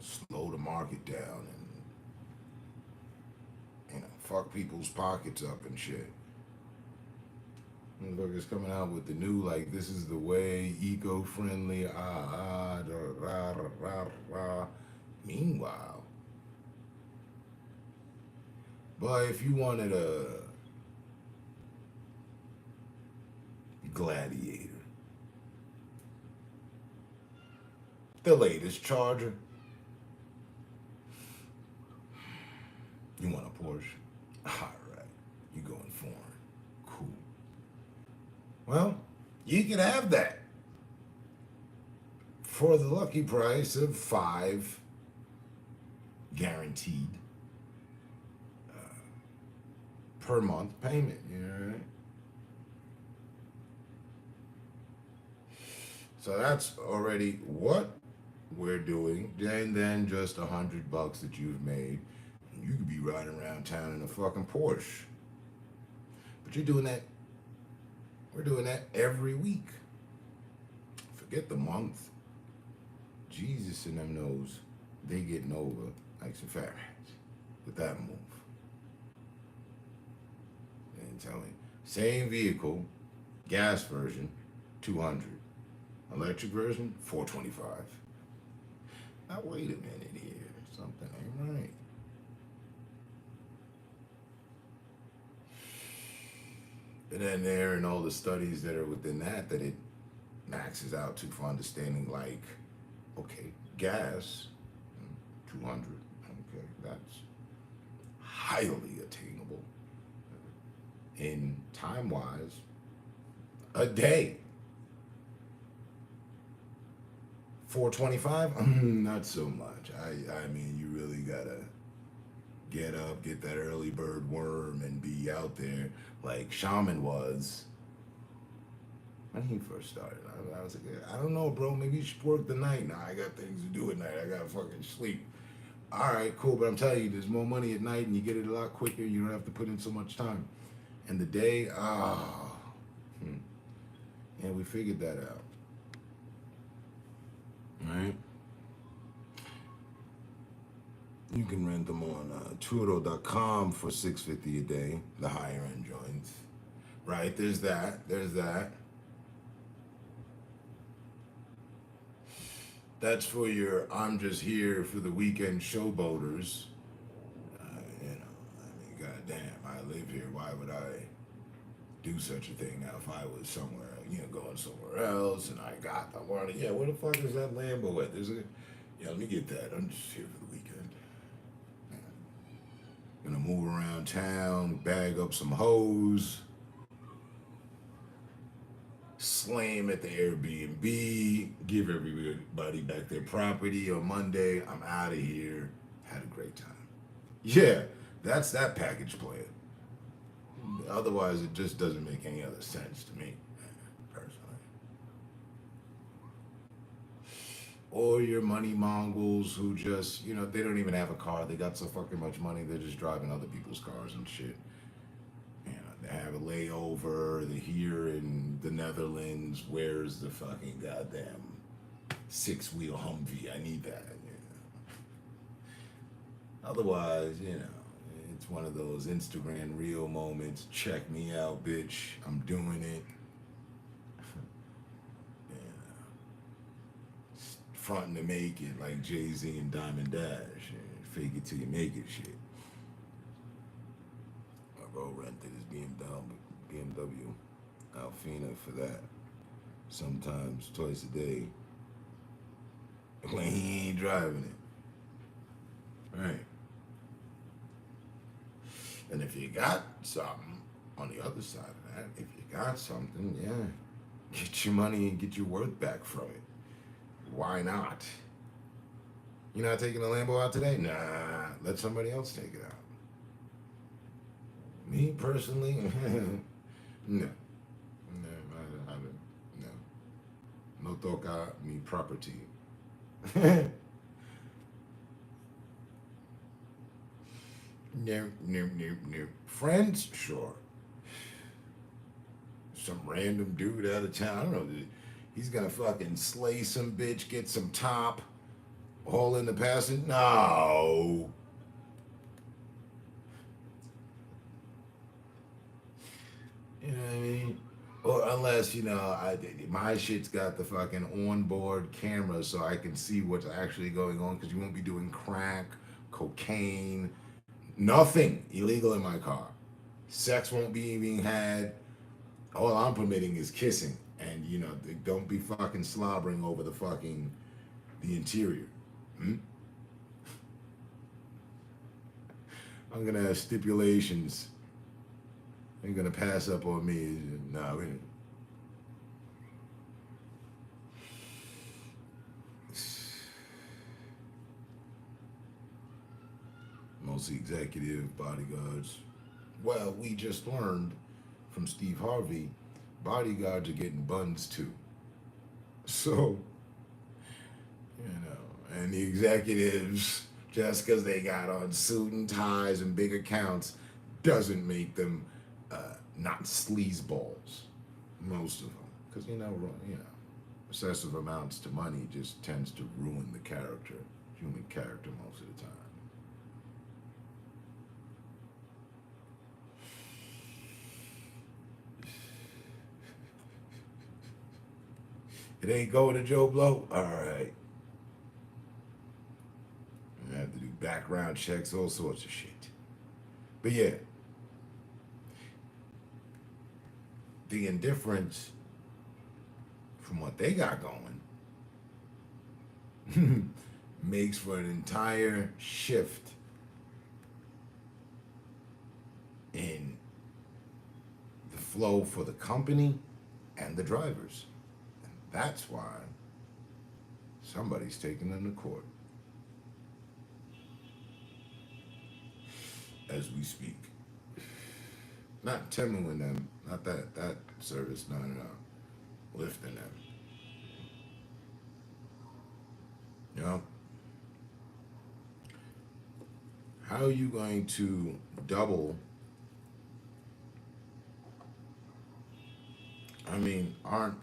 slow the market down and, you know, fuck people's pockets up and shit. Motherfuckers coming out with the new, like, this is the way, eco-friendly, rah. Meanwhile, but if you wanted a Gladiator, the latest Charger, you want a Porsche? All right, you going foreign. Cool. Well, you can have that for the lucky price of $5 guaranteed per month payment. You know what I mean? So that's already what we're doing. And then just $100 that you've made. You could be riding around town in a fucking Porsche. But you're doing that. We're doing that every week. Forget the month. Jesus and them knows they getting over like some fat rats with that move. And tell me, same vehicle, gas version, 200. Electric version, 425. Now wait a minute here. Something ain't right. And then there and all the studies that are within that it maxes out to for understanding, like, okay, gas, 200, okay, that's highly attainable in time-wise, a day. 425, not so much. I mean, you really gotta get up, get that early bird worm, and be out there like Shaman was when he first started. I was like, I don't know, bro. Maybe you should work the night. Nah, I got things to do at night. I gotta fucking sleep. All right, cool. But I'm telling you, there's more money at night, and you get it a lot quicker. You don't have to put in so much time. And the day, yeah, we figured that out. All right. You can rent them on Turo.com for $650 a day, the higher end joints. Right, there's that. That's for your I'm just here for the weekend showboaters. You know, I mean, goddamn, I live here. Why would I do such a thing now if I was somewhere, you know, going somewhere else and I got the money? Yeah, where the fuck is that Lambo at? Yeah, let me get that. I'm just here for the weekend. Gonna move around town, bag up some hoes, slam at the Airbnb, give everybody back their property on Monday. I'm out of here. Had a great time. Yeah, that's that package plan. Otherwise, it just doesn't make any other sense to me, personally. Or your money mongols who just, they don't even have a car. They got so fucking much money, they're just driving other people's cars and shit. They have a layover. They're here in the Netherlands. Where's the fucking goddamn 6-wheel Humvee? I need that. Otherwise, it's one of those Instagram reel moments. Check me out, bitch. I'm doing it. Fronting to make it like Jay-Z and Diamond Dash. Fake it till you make it shit. I go rented his BMW Alfina for that. Sometimes twice a day. When he ain't driving it. Right. And if you got something on the other side of that, if you got something, get your money and get your worth back from it. Why not? You're not taking a Lambo out today? Nah, let somebody else take it out. Me personally, no. I don't. No. No toca mi property. No. Friends? Sure. Some random dude out of town. I don't know. He's gonna fucking slay some bitch, get some top, all in the passenger. No. You know what I mean? Or unless, my shit's got the fucking onboard camera so I can see what's actually going on, because you won't be doing crack, cocaine, nothing illegal in my car. Sex won't be being had. All I'm permitting is kissing. And, don't be fucking slobbering over the interior. I'm going to have stipulations. Ain't going to pass up on me. Nah, we ain't. Mostly executive bodyguards. Well, we just learned from Steve Harvey, bodyguards are getting buns too. So, and the executives, just because they got on suit and ties and big accounts, doesn't make them not sleazeballs. Most of them, because excessive amounts to money just tends to ruin the character, human character, most of the time. It ain't going to Joe Blow? All right. I have to do background checks, all sorts of shit. But yeah, the indifference from what they got going makes for an entire shift in the flow for the company and the drivers. That's why somebody's taking them to court as we speak. Not timing them, not that service, no. Lifting them. How are you going to double? Aren't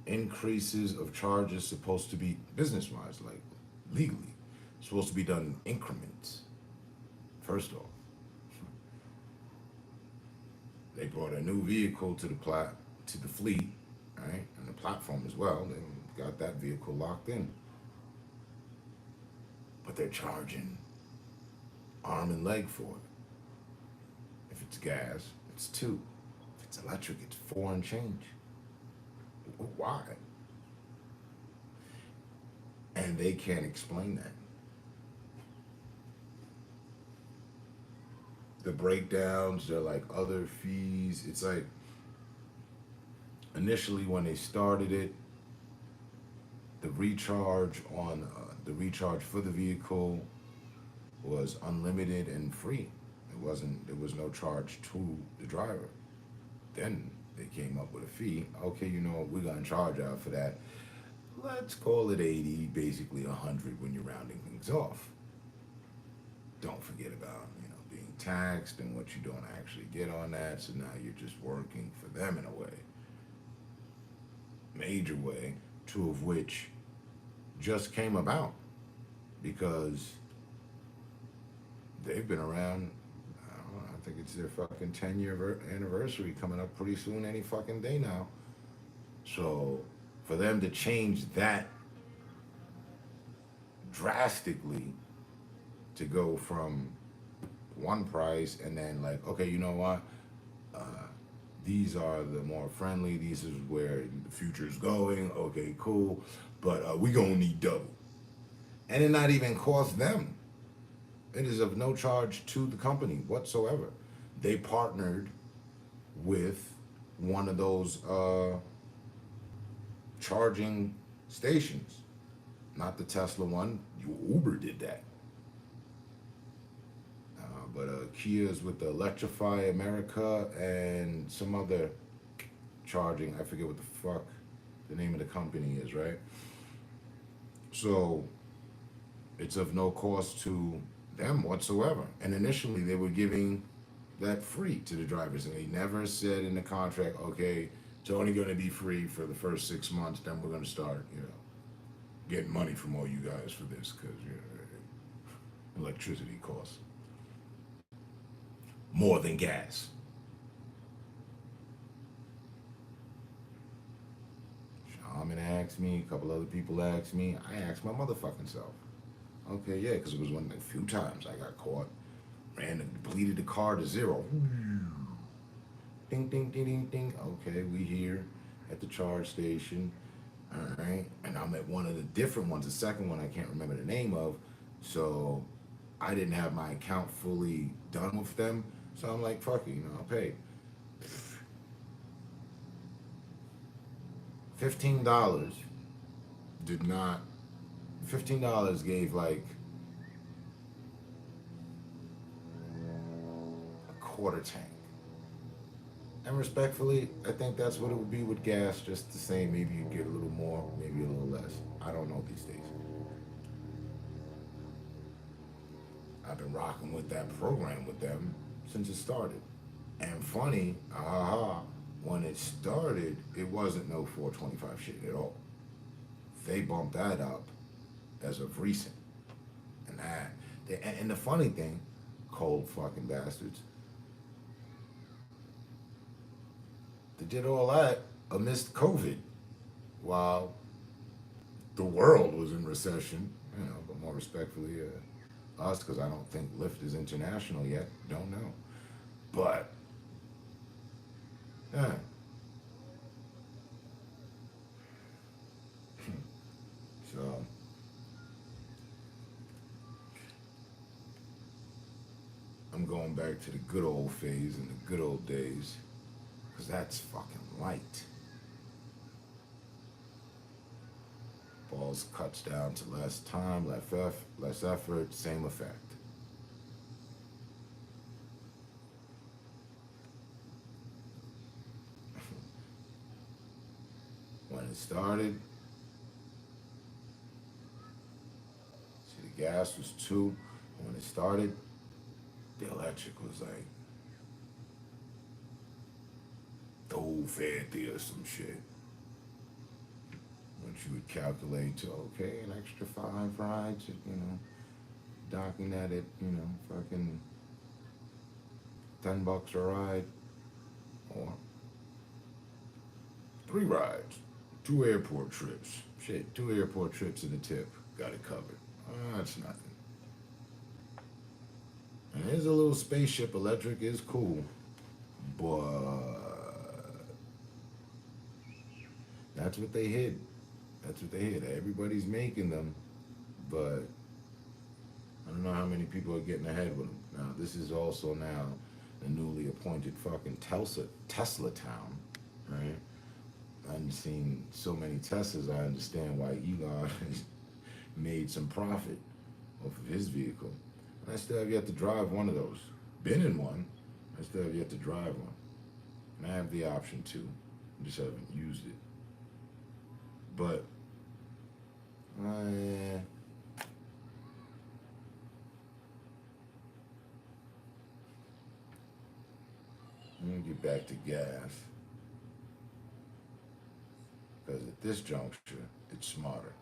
increases of charges supposed to be business-wise, like legally, supposed to be done in increments? First off, they brought a new vehicle to the fleet, right, and the platform as well. They got that vehicle locked in, but they're charging arm and leg for it. If it's gas, it's 2. If it's electric, it's 4 and change. Why? And they can't explain that. the breakdowns, there are like other fees. It's like initially when they started it, the recharge on the recharge for the vehicle was unlimited and free. There was no charge to the driver. Then they came up with a fee. Okay, you know what, we're gonna charge out for that. Let's call it 80, basically 100 when you're rounding things off. Don't forget about, being taxed and what you don't actually get on that. So now you're just working for them in a way. Major way, two of which just came about because they've been around. I don't know, I think it's their fucking 10-year anniversary coming up pretty soon, any fucking day now. So for them to change that drastically, to go from one price and then like, okay, you know what? These are the more friendly. These is where the future is going. Okay, cool. But we gonna need double, and it not even cost them. It is of no charge to the company whatsoever. They partnered with one of those charging stations, not the Tesla one. Uber did that. But Kia's with the Electrify America and some other charging. I forget what the fuck the name of the company is, right? So it's of no cost to them whatsoever. And initially they were giving that free to the drivers, and they never said in the contract, okay, it's only going to be free for the first 6 months. Then we're going to start, getting money from all you guys for this because electricity costs more than gas. Shaman asked me, a couple other people asked me, I asked my motherfucking self. Okay, yeah, because it was one of the few times I got caught, ran and depleted the car to zero. Ding, ding, ding, ding, ding. Okay, we here at the charge station. All right, and I'm at one of the different ones. The second one I can't remember the name of, so I didn't have my account fully done with them. So I'm like, fuck it, I'll pay. $15 did not. $15 gave like a quarter tank. And respectfully, I think that's what it would be with gas, just the same. Maybe you'd get a little more, maybe a little less. I don't know these days. I've been rocking with that program with them since it started. And funny, when it started, it wasn't no 425 shit at all. They bumped that up as of recent. And the funny thing, cold fucking bastards, they did all that amidst COVID while the world was in recession, but more respectfully, us, because I don't think Lyft is international yet, don't know. But, yeah. So, I'm going back to the good old phase and the good old days, because that's fucking light. Balls cuts down to less time, less effort, same effect. When it started, see, the gas was 2. When it started, the electric was like the whole 50 or some shit. Which you would calculate to, okay, an extra 5 rides, docking that at, fucking $10 a ride, or 3 rides, 2 airport trips. Shit, 2 airport trips and a tip, got it covered. That's nothing. And there's a little spaceship electric, is cool, but that's what they hid. That's what they hid. Everybody's making them, but I don't know how many people are getting ahead with them. Now, this is also now the newly appointed fucking Tesla town, right? I've seen so many Teslas, I understand why Elon has made some profit off of his vehicle. And I still have yet to drive one of those. Been in one, I still have yet to drive one. And I have the option to, I just haven't used it. But, I'm gonna get back to gas. Because at this juncture, it's smarter.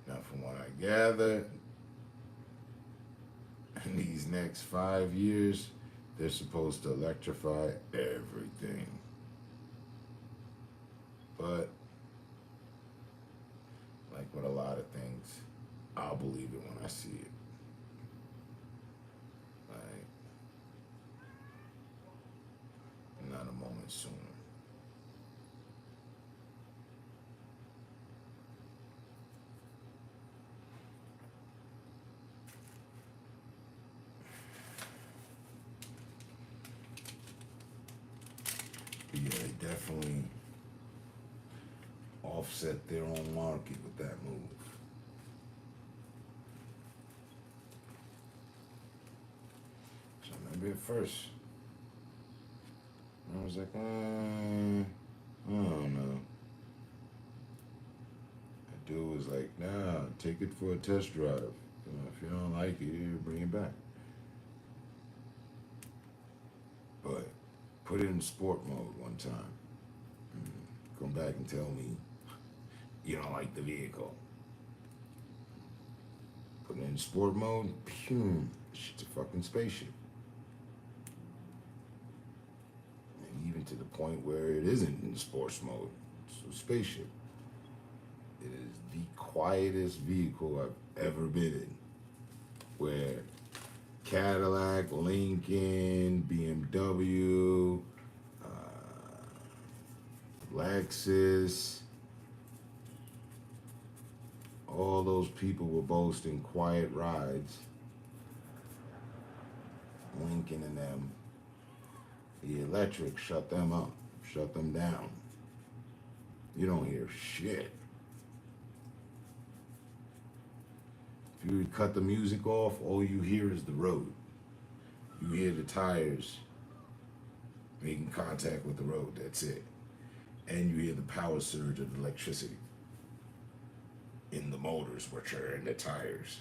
Now, from what I gather, in these next 5 years, they're supposed to electrify everything. But, like with a lot of things, I'll believe it when I see it. Like, not a moment sooner. But yeah, they definitely offset their own market with that move. So maybe at first, I was like, I don't know. The dude was like, nah, take it for a test drive. If you don't like it, you bring it back. But put it in sport mode one time. Come back and tell me you don't like the vehicle. Put it in sport mode, shit's a fucking spaceship. And even to the point where it isn't in sports mode, it's a spaceship. It is the quietest vehicle I've ever been in. Where Cadillac, Lincoln, BMW, Lexus, all those people were boasting quiet rides. Lincoln and them, the electric shut them up, shut them down. You don't hear shit. If you cut the music off, all you hear is the road. You hear the tires making contact with the road, that's it. And you hear the power surge of the electricity in the motors, which are in the tires,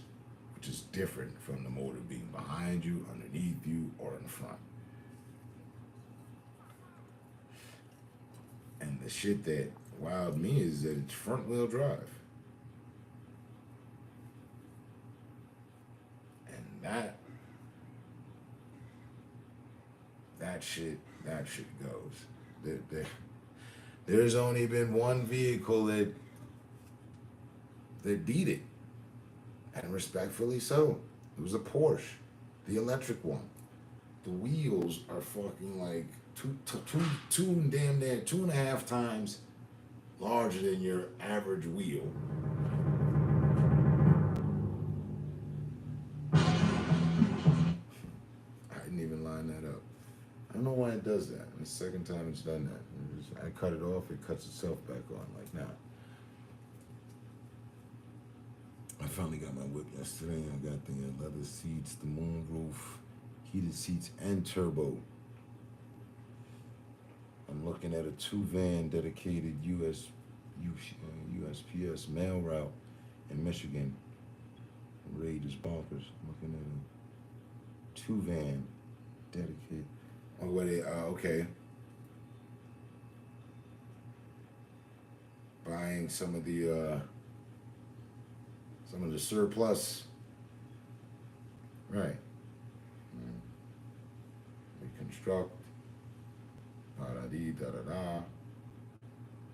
which is different from the motor being behind you, underneath you, or in front. And the shit that wowed me is that it's front wheel drive. And that shit goes. There's only been one vehicle that beat it, and respectfully so. It was a Porsche, the electric one. The wheels are fucking like damn near 2.5 times larger than your average wheel. I didn't even line that up. I don't know why it does that. The second time it's done that. I cut it off, it cuts itself back on, like now. I finally got my whip yesterday. I got the leather seats, the moonroof, heated seats, and turbo. I'm looking at a 2-van dedicated USPS mail route in Michigan. The rate is bonkers. I'm looking at a 2-van dedicated. Oh, what they? Okay. Buying some of the surplus. Right. Reconstruct. Da-da-dee, da-da-da.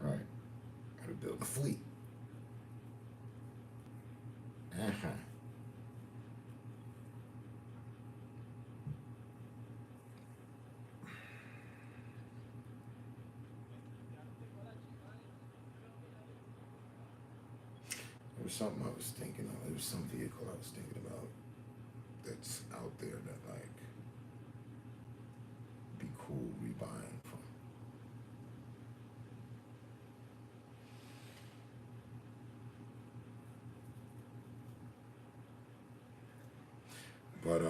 Right. Gotta build a fleet. something I was thinking of. There was some vehicle I was thinking about that's out there that like be cool rebuying from. But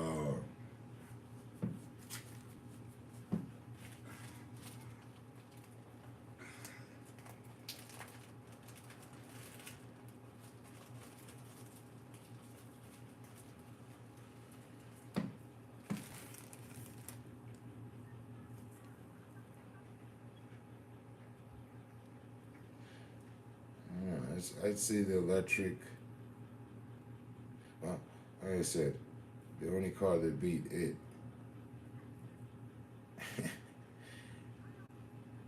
I'd say the electric. Well, like I said, the only car that beat it,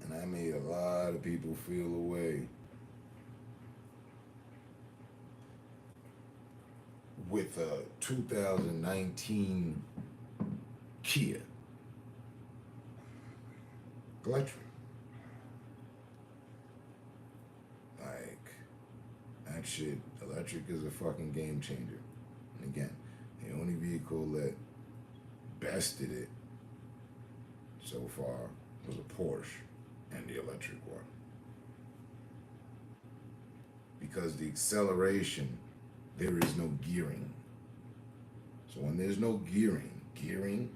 and I made a lot of people feel away with a 2019 Kia electric. Like, that shit, electric is a fucking game changer. And again, the only vehicle that bested it so far was a Porsche and the electric one. Because the acceleration, there is no gearing. So when there's no gearing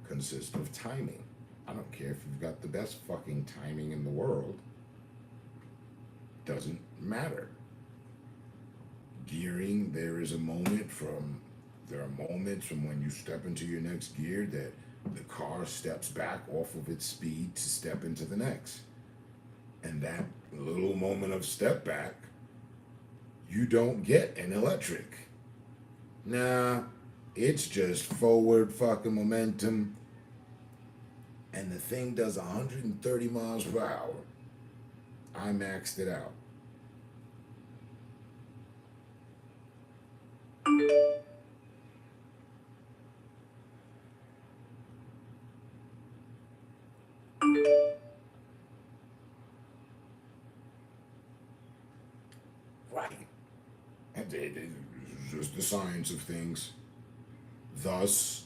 consists of timing. I don't care if you've got the best fucking timing in the world. Doesn't matter. Gearing, there are moments from when you step into your next gear that the car steps back off of its speed to step into the next. And that little moment of step back, you don't get an electric. Nah, it's just forward fucking momentum. And the thing does 130 miles per hour. I maxed it out. Right. It's just the science of things. Thus,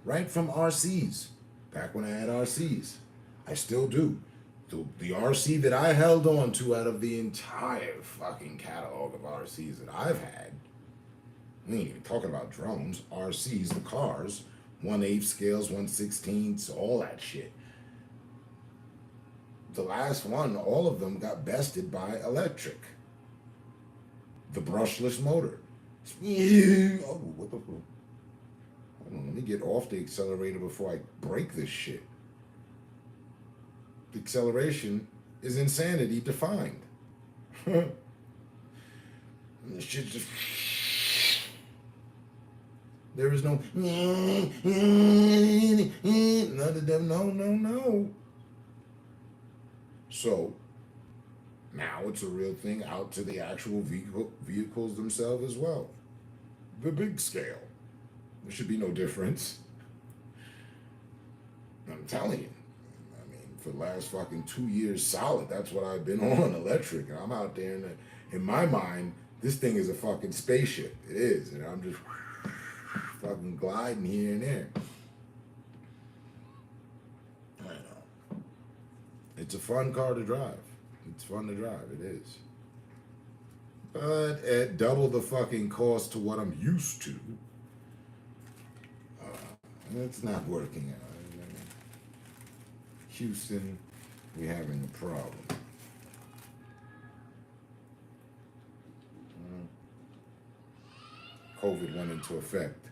right from RCs. Back when I had RCs. I still do. The RC that I held on to out of the entire fucking catalog of RCs that I've had, we ain't even talking about drones, RCs, the cars, 1/8 scales, 1/16, all that shit. The last one, all of them got bested by electric. The brushless motor. Oh, what the fuck? Hold on, let me get off the accelerator before I break this shit. The acceleration is insanity defined. And this shit just... There is no... None of them, no. So, now it's a real thing out to the actual vehicles themselves as well. The big scale. There should be no difference. I'm telling you. I mean, for the last fucking 2 years solid, that's what I've been on, electric. And I'm out there, and in my mind, this thing is a fucking spaceship. It is. And I'm just fucking gliding here and there. I know. It's a fun car to drive. It's fun to drive. It is. But at double the fucking cost to what I'm used to, it's not working out. Houston, we're having a problem. COVID went into effect.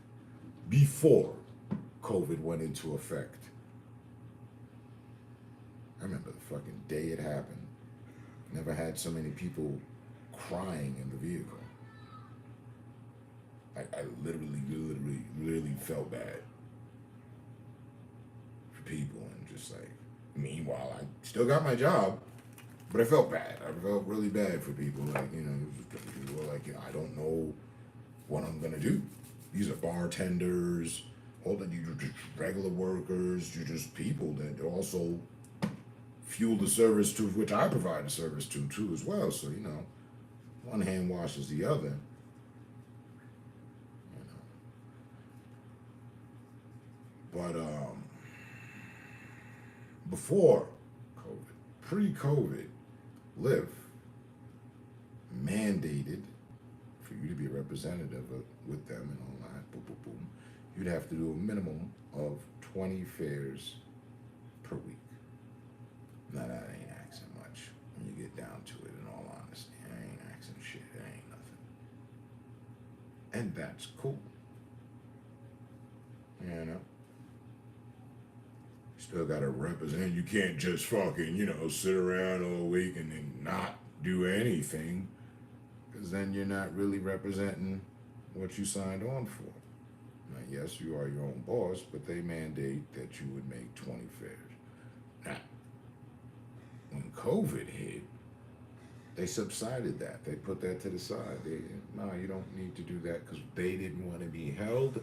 Before COVID went into effect. I remember the fucking day it happened. Never had so many people crying in the vehicle. I literally felt bad for people, and just like, meanwhile, I still got my job, but I felt bad. I felt really bad for people. Like, people were like, I don't know what I'm gonna do. These are bartenders, all that, these are just regular workers. You're just people that also fuel the service to which I provide a service to too as well. So, one hand washes the other. But before COVID, pre-COVID, Lyft mandated for you to be a representative with them and all that, boom, boom, boom, you'd have to do a minimum of 20 fares per week. Now that ain't asking much when you get down to it, in all honesty. I ain't asking shit, it ain't nothing. And that's cool. You know? Still gotta represent. You can't just fucking, sit around all week and then not do anything. Because then you're not really representing what you signed on for. Now, yes, you are your own boss, but they mandate that you would make 20 fares. Now, when COVID hit, they subsided that. They put that to the side. No, you don't need to do that because they didn't want to be held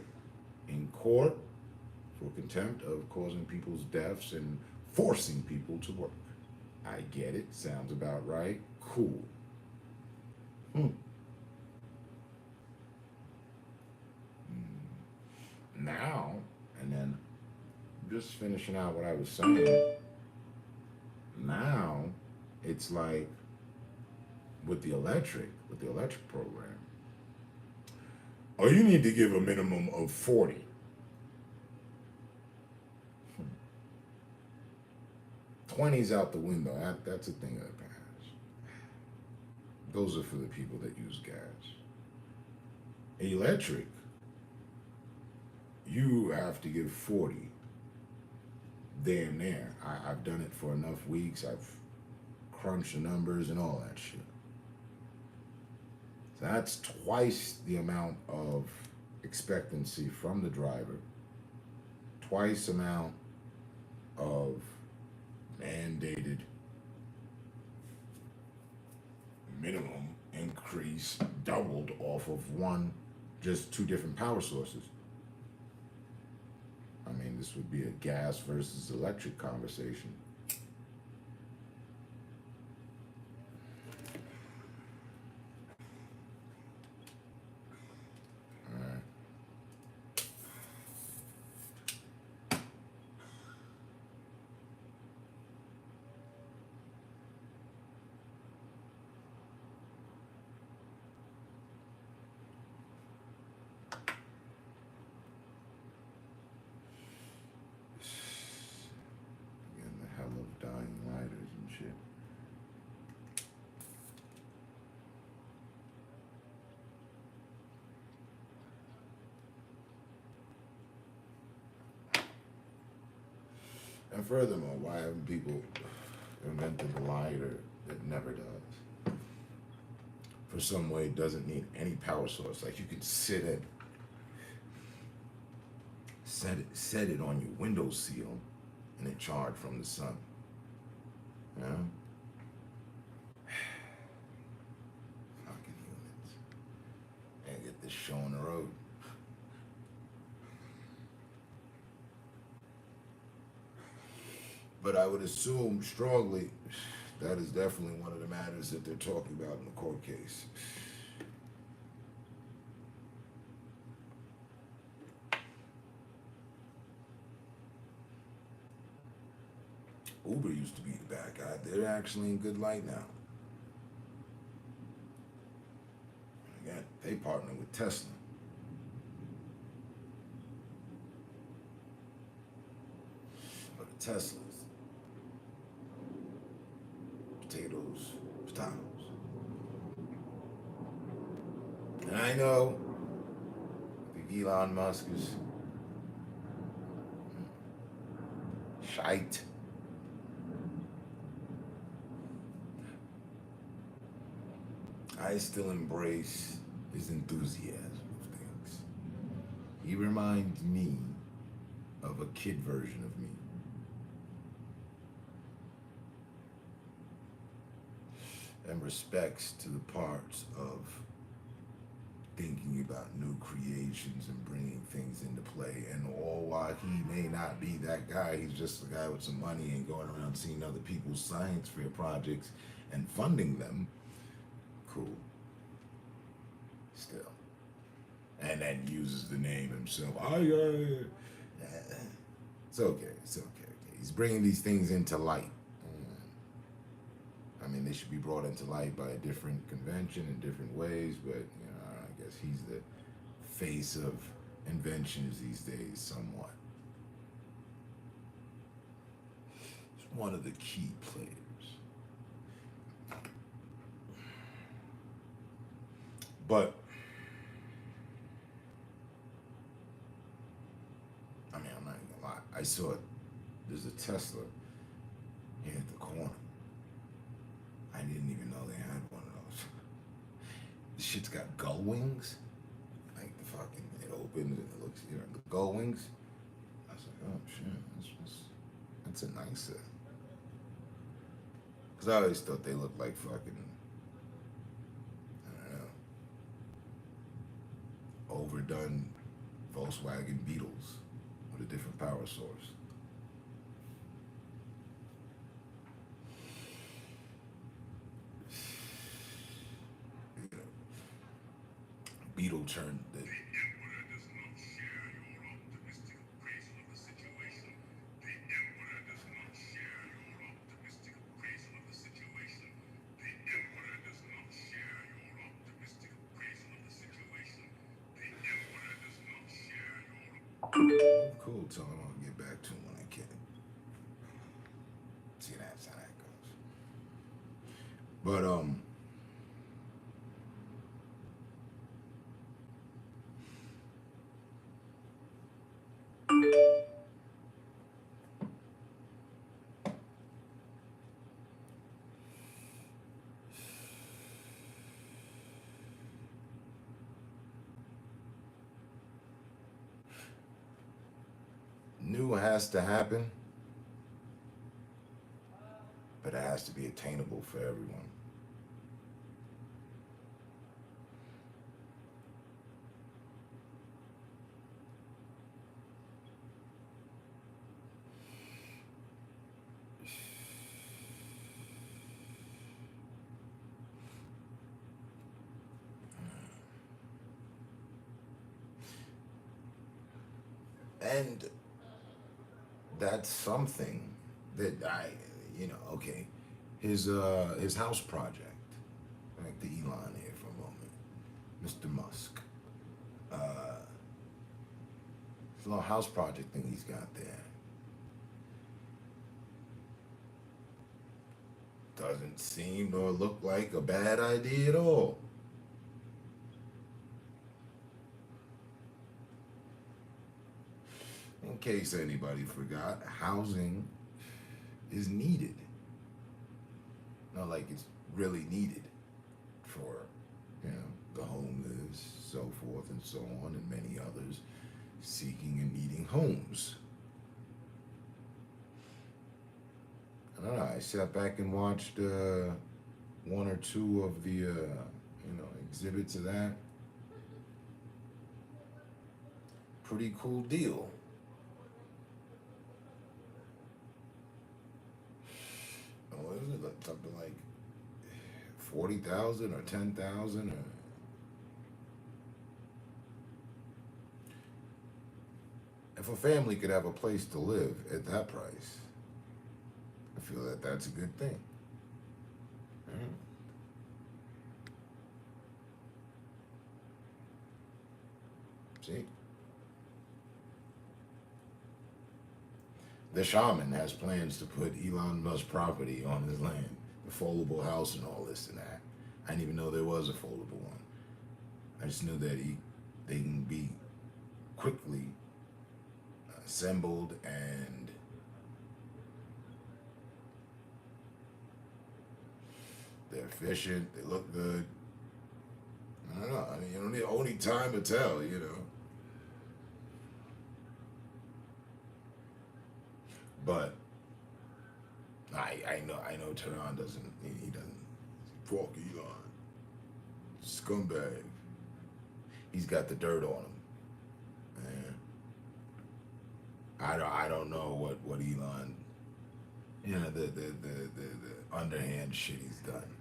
in court for contempt of causing people's deaths and forcing people to work. I get it. Sounds about right. Cool. Now, and then just finishing out what I was saying, now it's like with the electric program, oh, you need to give a minimum of 40. 20's out the window. That's a thing of the past. Those are for the people that use gas. Electric, you have to give 40. Damn near. I've done it for enough weeks. I've crunched the numbers and all that shit. So that's twice the amount of expectancy from the driver, twice amount of mandated minimum increase, doubled off of just two different power sources. I mean, this would be a gas versus electric conversation. All right. Again, the hell of dying lighters and shit. And furthermore, why haven't people invented the lighter that never does? For some way it doesn't need any power source. Like you can set it on your window seal and it charge from the sun. You know? Fucking humans. And get this show on the road. But I would assume strongly that is definitely one of the matters that they're talking about in the court case. Uber used to be the bad guy. They're actually in good light now. Again, they partner with Tesla. But the Teslas, potatoes. And I know the Elon Musk is shite. I still embrace his enthusiasm of things. He reminds me of a kid version of me. And respects to the parts of thinking about new creations and bringing things into play, and all while he may not be that guy, he's just a guy with some money and going around seeing other people's science fair projects and funding them. Cool. Still. And then uses the name himself. It's okay. It's okay. He's bringing these things into light. I mean, they should be brought into light by a different convention in different ways, but I guess he's the face of inventions these days, somewhat. He's one of the key players. But I mean, I'm not even gonna lie. I saw it. There's a Tesla here at the corner. I didn't even know they had one of those. This shit's got gull wings. Like the fucking, it opens and it looks, the gull wings. I was like, oh shit, that's a nicer. Because I always thought they looked like fucking, I don't know, overdone Volkswagen Beetles with a different power source. Beetle turned the The Emperor does not share your optimistic appraisal of the situation. The Emperor does not share your optimistic appraisal of the situation. The Emperor does not share your optimistic appraisal of the situation. The Emperor does not share your... cool. Tell him I'll get back to him when I can. See, that's how that goes. But new has to happen, but it has to be attainable for everyone. And that's something that okay, his house project, back to Elon here for a moment, Mr. Musk, his little house project thing he's got there doesn't seem nor look like a bad idea at all. In case anybody forgot, housing is needed. Not like it's really needed for, the homeless, so forth and so on, and many others seeking and needing homes. I don't know, I sat back and watched one or two of the, exhibits of that. Pretty cool deal. What is it? Like something like 40,000 or 10,000 or. If a family could have a place to live at that price, I feel that that's a good thing. See? The shaman has plans to put Elon Musk property on his land, the foldable house and all this and that. I didn't even know there was a foldable one. I just knew that they can be quickly assembled and they're efficient, they look good. I don't know. I mean, you don't need only time to tell, But I know Tehran doesn't. He doesn't. Fuck Elon, scumbag. He's got the dirt on him. Man. I don't know what Elon. The underhand shit he's done.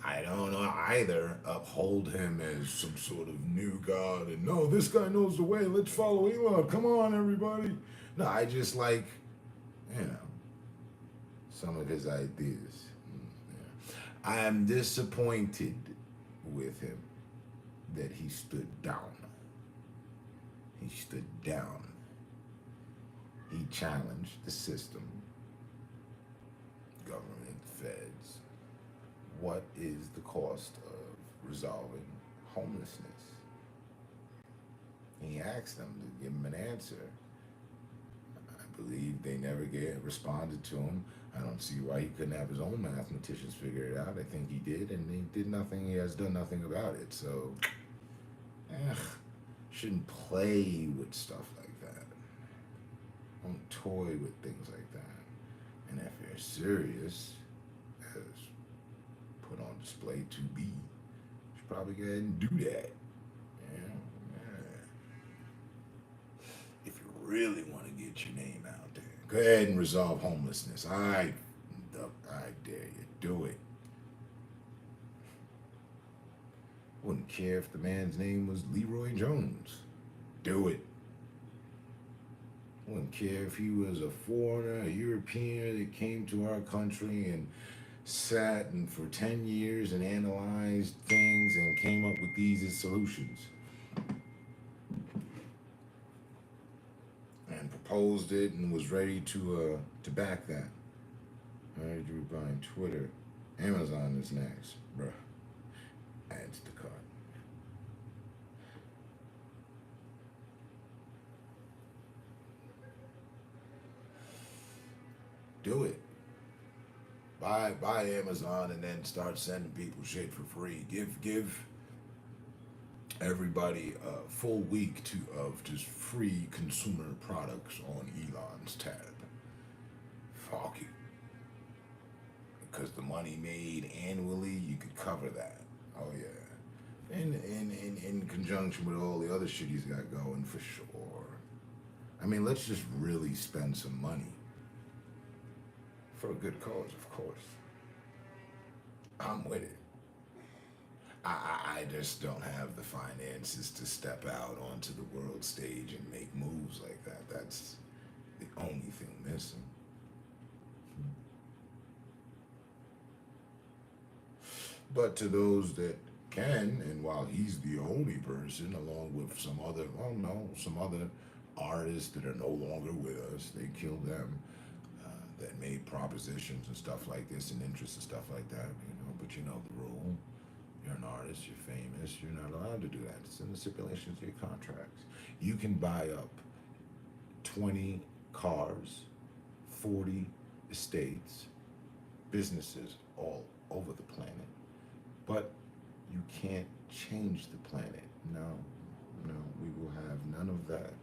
I don't either uphold him as some sort of new god and no, this guy knows the way. Let's follow Elon. Come on, everybody. No, I just like, you know, some of his ideas. Yeah. I am disappointed with him that he stood down. He stood down. He challenged the system, government, feds. What is the cost of resolving homelessness? He asked them to give him an answer. I believe they never responded to him. I don't see why he couldn't have his own mathematicians figure it out. I think he did, and he did nothing. He has done nothing about it. So, shouldn't play with stuff like that. Don't toy with things like that. And if you're serious, as put on display to be, you should probably go ahead and do that. Yeah. If you really want to get your name out there, go ahead and resolve homelessness. I dare you, do it. Wouldn't care if the man's name was Leroy Jones. Do it. Wouldn't care if he was a foreigner, a European that came to our country and sat and for 10 years and analyzed things and came up with these as solutions. And proposed it and was ready to back that. All right, Drew buying Twitter. Amazon is next, bruh. Adds to cart. Do it. Buy Amazon and then start sending people shit for free. Give everybody a full week of just free consumer products on Elon's tab. Fuck it. Because the money made annually, you could cover that. Oh yeah. In conjunction with all the other shit he's got going, for sure. I mean, let's just really spend some money. For a good cause, of course. I'm with it. I just don't have the finances to step out onto the world stage and make moves like that. That's the only thing missing. But to those that can, and while he's the only person, along with some other, some other artists that are no longer with us, they killed them, that made propositions and stuff like this and interests and stuff like that, but you know the rule. You're an artist, you're famous, you're not allowed to do that. It's in the stipulations of your contracts. You can buy up 20 cars, 40 estates, businesses all over the planet, but you can't change the planet. No, we will have none of that.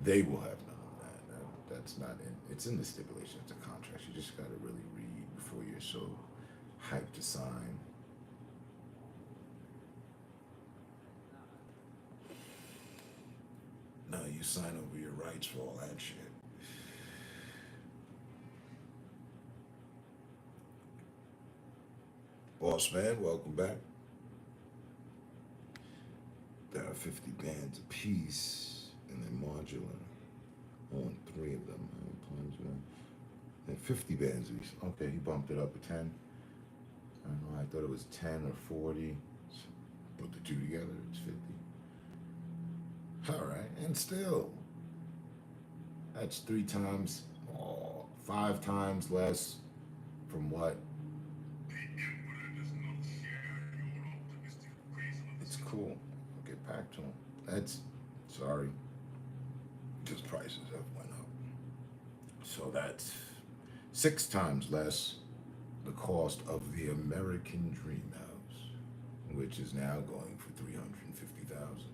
They will have none of that. No, that's not in, it's in the stipulations of contracts. You just gotta really read before you're so hyped to sign. No, you sign over your rights for all that shit. Boss man, welcome back. There are 50 bands apiece, and they're modular. I want 3 of them. And 50 bands apiece. Okay, he bumped it up to 10. I don't know, I thought it was 10 or 40. So put the 2 together, it's 50. All right, and still, that's 3 times, 5 times less from what? It's cool. I'll get back to him. That's, sorry, because prices have went up. So that's 6 times less the cost of the American Dream House, which is now going for $350,000.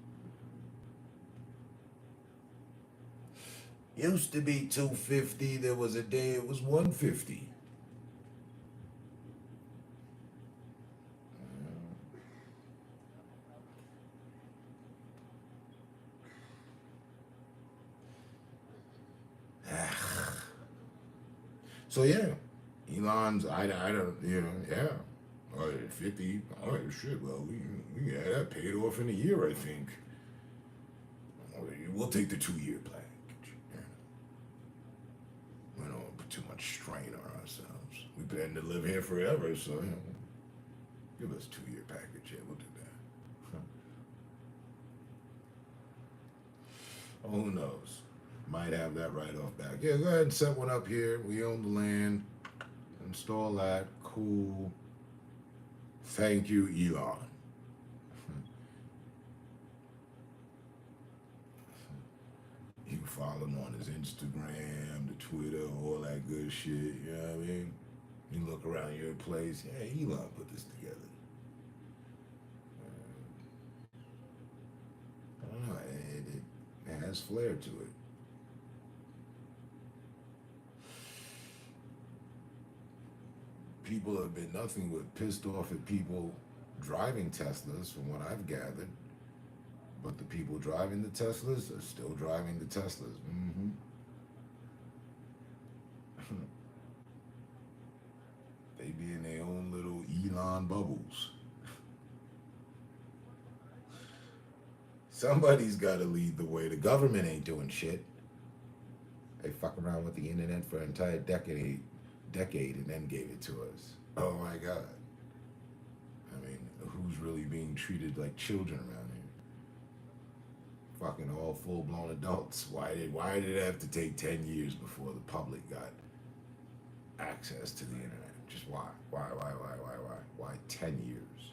Used to be $250. There was a day it was $150. So yeah, Elon's, I don't, yeah. Oh, 50. Oh, shit. Well, we got that paid off in a year, I think. We'll take the 2-year package. We don't put too much strain on ourselves. We plan to live here forever, so give us 2-year package. Yeah, we'll do that. Who knows? Might have that right off back. Yeah, go ahead and set one up here. We own the land. Install that. Cool. Thank you, Elon. You can follow him on his Instagram, the Twitter, all that good shit. You know what I mean? You look around your place. Yeah, Elon put this together. I don't know. It has flair to it. People have been nothing but pissed off at people driving Teslas, from what I've gathered. But the people driving the Teslas are still driving the Teslas. Mm-hmm. They be in their own little Elon bubbles. Somebody's got to lead the way. The government ain't doing shit. They fuck around with the internet for an entire decade and then gave it to us. Oh my God. I mean, who's really being treated like children around here? Fucking all full-blown adults. Why did it have to take 10 years before the public got access to the internet? Just why? Why 10 years?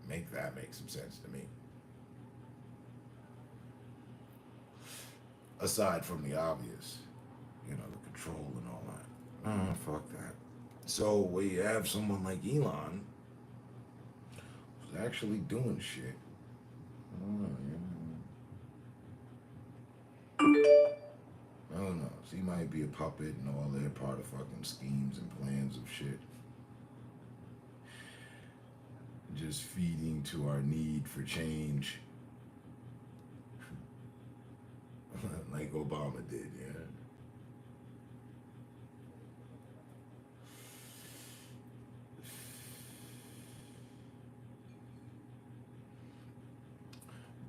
Make some sense to me. Aside from the obvious, the control and all that. Oh, fuck that. So we have someone like Elon who's actually doing shit. Who knows? He might be a puppet and all they're part of fucking schemes and plans of shit. Just feeding to our need for change. Like Obama did, yeah.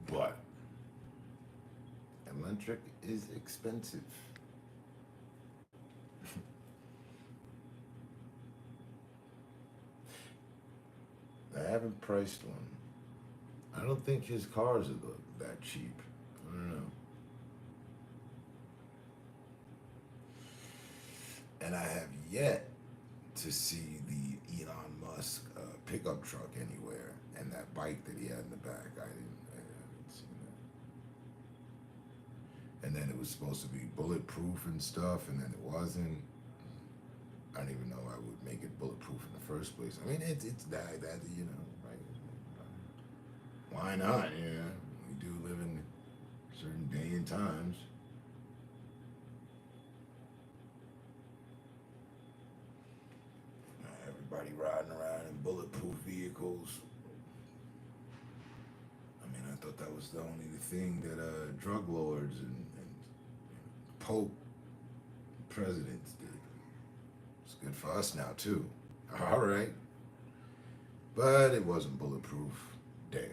But electric is expensive. I haven't priced one. I don't think his cars are that cheap. I don't know. And I have yet to see the Elon Musk pickup truck anywhere, and that bike that he had in the back. I haven't seen that. And then it was supposed to be bulletproof and stuff, and then it wasn't. I don't even know I would make it bulletproof in the first place. I mean, it's that right? Why not? Yeah, we do live in certain day and times. Everybody riding around in bulletproof vehicles. I mean, I thought that was the only thing that drug lords and Pope presidents did. It's good for us now, too. All right. But it wasn't bulletproof. Damn.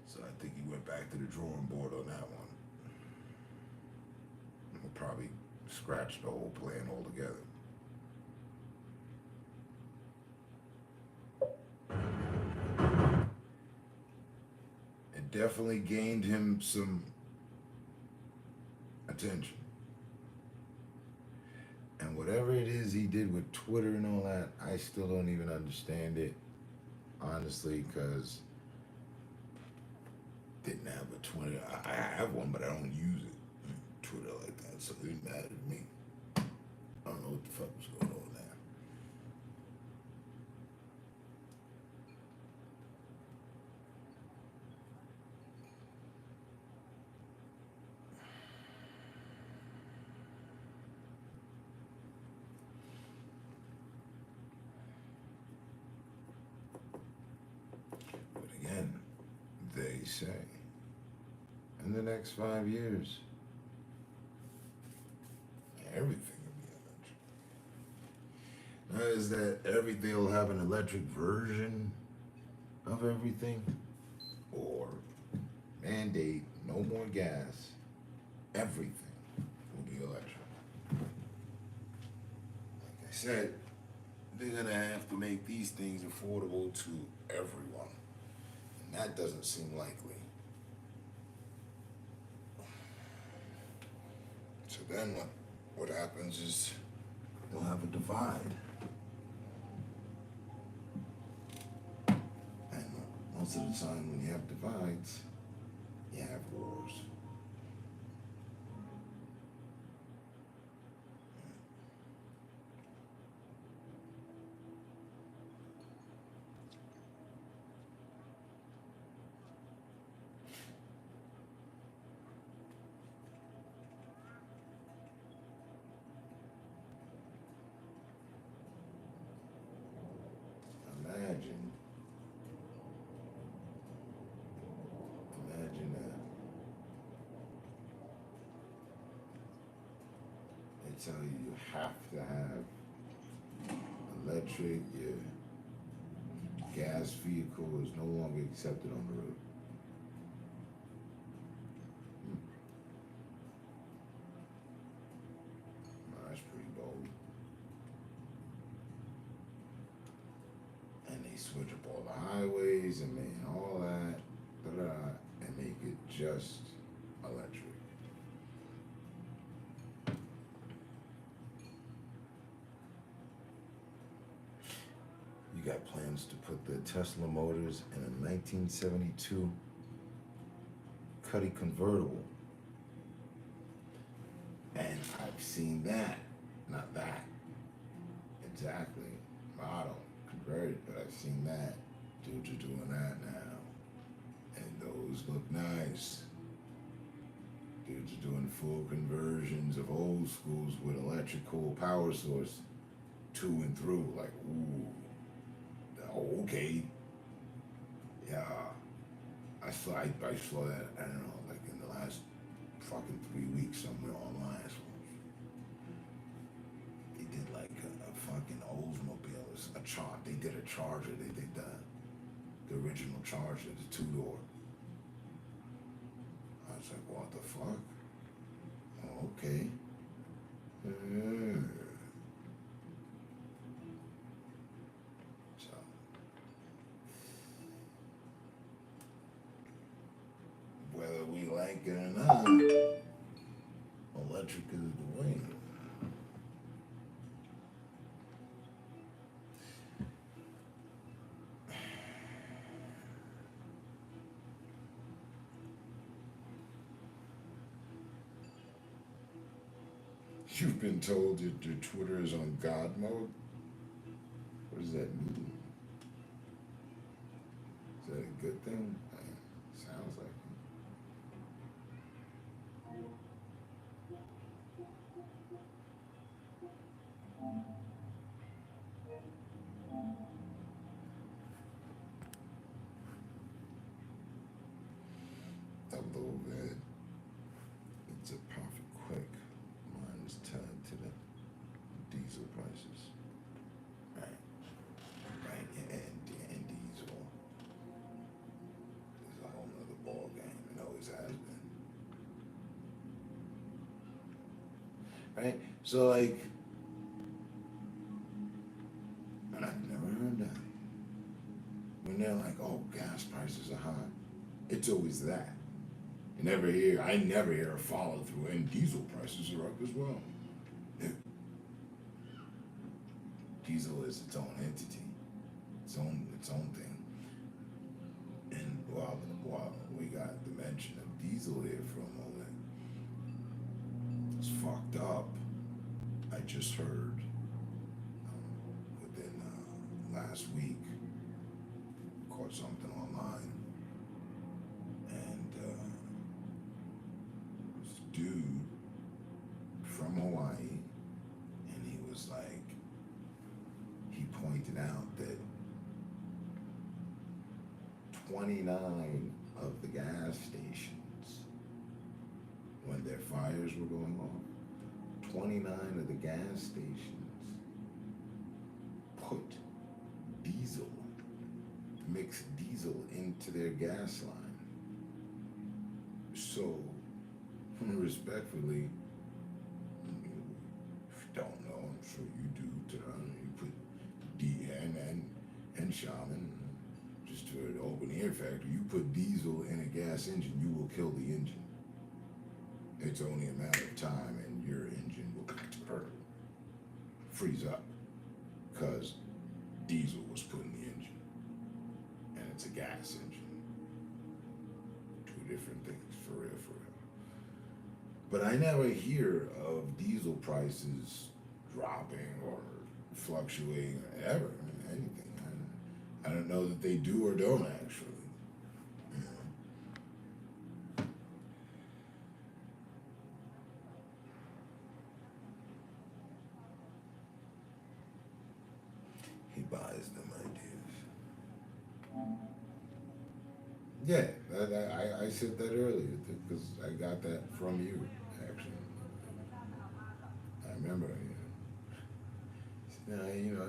So I think he went back to the drawing board on that one. We'll probably scratch the whole plan altogether. It definitely gained him some attention. And whatever it is he did with Twitter and all that, I still don't even understand it, honestly, because didn't have a Twitter. I have one, but I don't use it. Twitter like that, so it didn't matter to me. I don't know what the fuck was going on there. But again, they say. And the next 5 years. Everything will be electric. Now, is that everything will have an electric version of everything? Or mandate no more gas, everything will be electric. Like I said, they're gonna have to make these things affordable to everyone. And that doesn't seem likely. So then what happens is we'll have a divide. And most of the time when you have divides, you have wars. Imagine, imagine that. They tell you have to have electric, your gas vehicle is no longer accepted on the road. Well, that's pretty bold. And they switch up all the highways and all that, and make it just electric. You got plans to put the Tesla motors in a 1972 Cuddy convertible. And I've seen that, not that exactly, model converted, but I've seen that. Dudes are doing that now. And those look nice. Dudes are doing full conversions of old schools with electrical power source to and through. Like, ooh. Okay. Yeah. I saw that, I don't know, like in the last fucking 3 weeks somewhere online. They did like a fucking Oldsmobile, they did a Charger, they did the original Charger, the 2-door. I was like, what the fuck? Oh, okay. So, whether we like it or not, electric is the way. You've been told that your Twitter is on God mode? What does that mean? Is that a good thing? Sounds like it. Although that it's a profit quick, mine is tied to the diesel prices. Right. Right. And diesel is a whole nother ball game. It always has been. Right? So like, and I've never heard that. When they're like, oh, gas prices are high. It's always that. I never hear a follow through, and diesel prices are up as well. Yeah. Diesel is its own entity, its own thing. And while we got the mention of diesel here for a moment, it's fucked up. I just heard within last week, caught something online, and this dude from Hawaii, and he was like, he pointed out that 29 of the gas stations their fires were going off, 29 of the gas stations put diesel, mixed diesel into their gas line. So, respectfully, if you don't know, I'm sure you do, you put D and Shaman, just to an open air factory, you put diesel in a gas engine, you will kill the engine. It's only a matter of time and your engine will freeze up because diesel was put in the engine and it's a gas engine. Two different things, for real, for real. But I never hear of diesel prices dropping or fluctuating or ever, anything. I don't know that they do or don't actually. He buys them ideas. Yeah, I said that earlier because I got that from you, actually. I remember,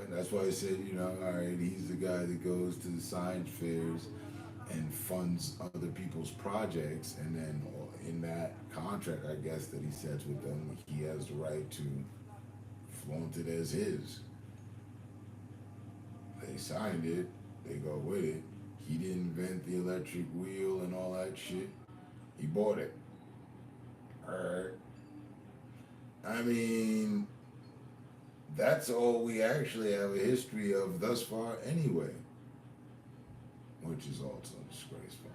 that's why I said, all right, he's the guy that goes to the science fairs and funds other people's projects, and then in that contract, I guess, that he sets with them, he has the right to flaunt it as his. They signed it, they go with it. He didn't invent the electric wheel and all that shit. He bought it. Alright. I mean, that's all we actually have a history of thus far anyway. Which is also disgraceful.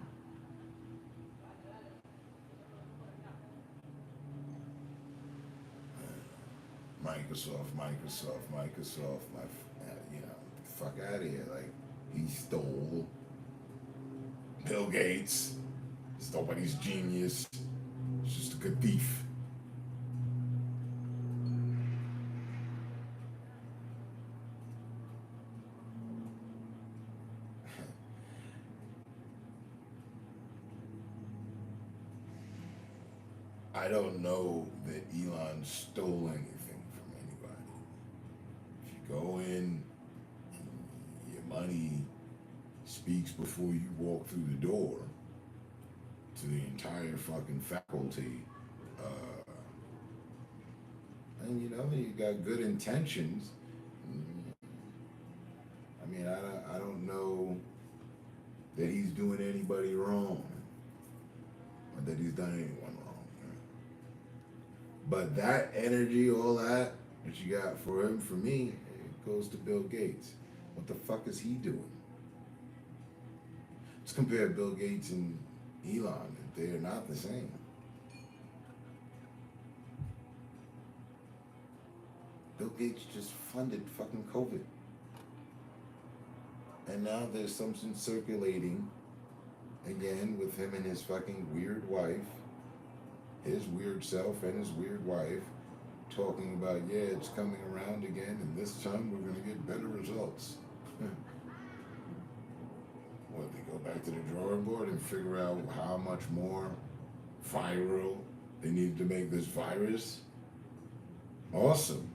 Microsoft, fuck out of here. Like, he stole Bill Gates. He's nobody's genius. He's just a good thief. I don't know that Elon stole anything from anybody. If you go in, your money speaks before you walk through the door to the entire fucking faculty. And you got good intentions. I mean, I don't know that he's doing anybody wrong or that he's done anyone wrong. But that energy, all that you got for him, for me, it goes to Bill Gates. What the fuck is he doing? Let's compare Bill Gates and Elon. They're not the same. Bill Gates just funded fucking COVID. And now there's something circulating again with him and his fucking weird wife, his weird self and his weird wife, talking about, yeah, it's coming around again, and this time we're going to get better results. What, they go back to the drawing board and figure out how much more viral they need to make this virus? Awesome.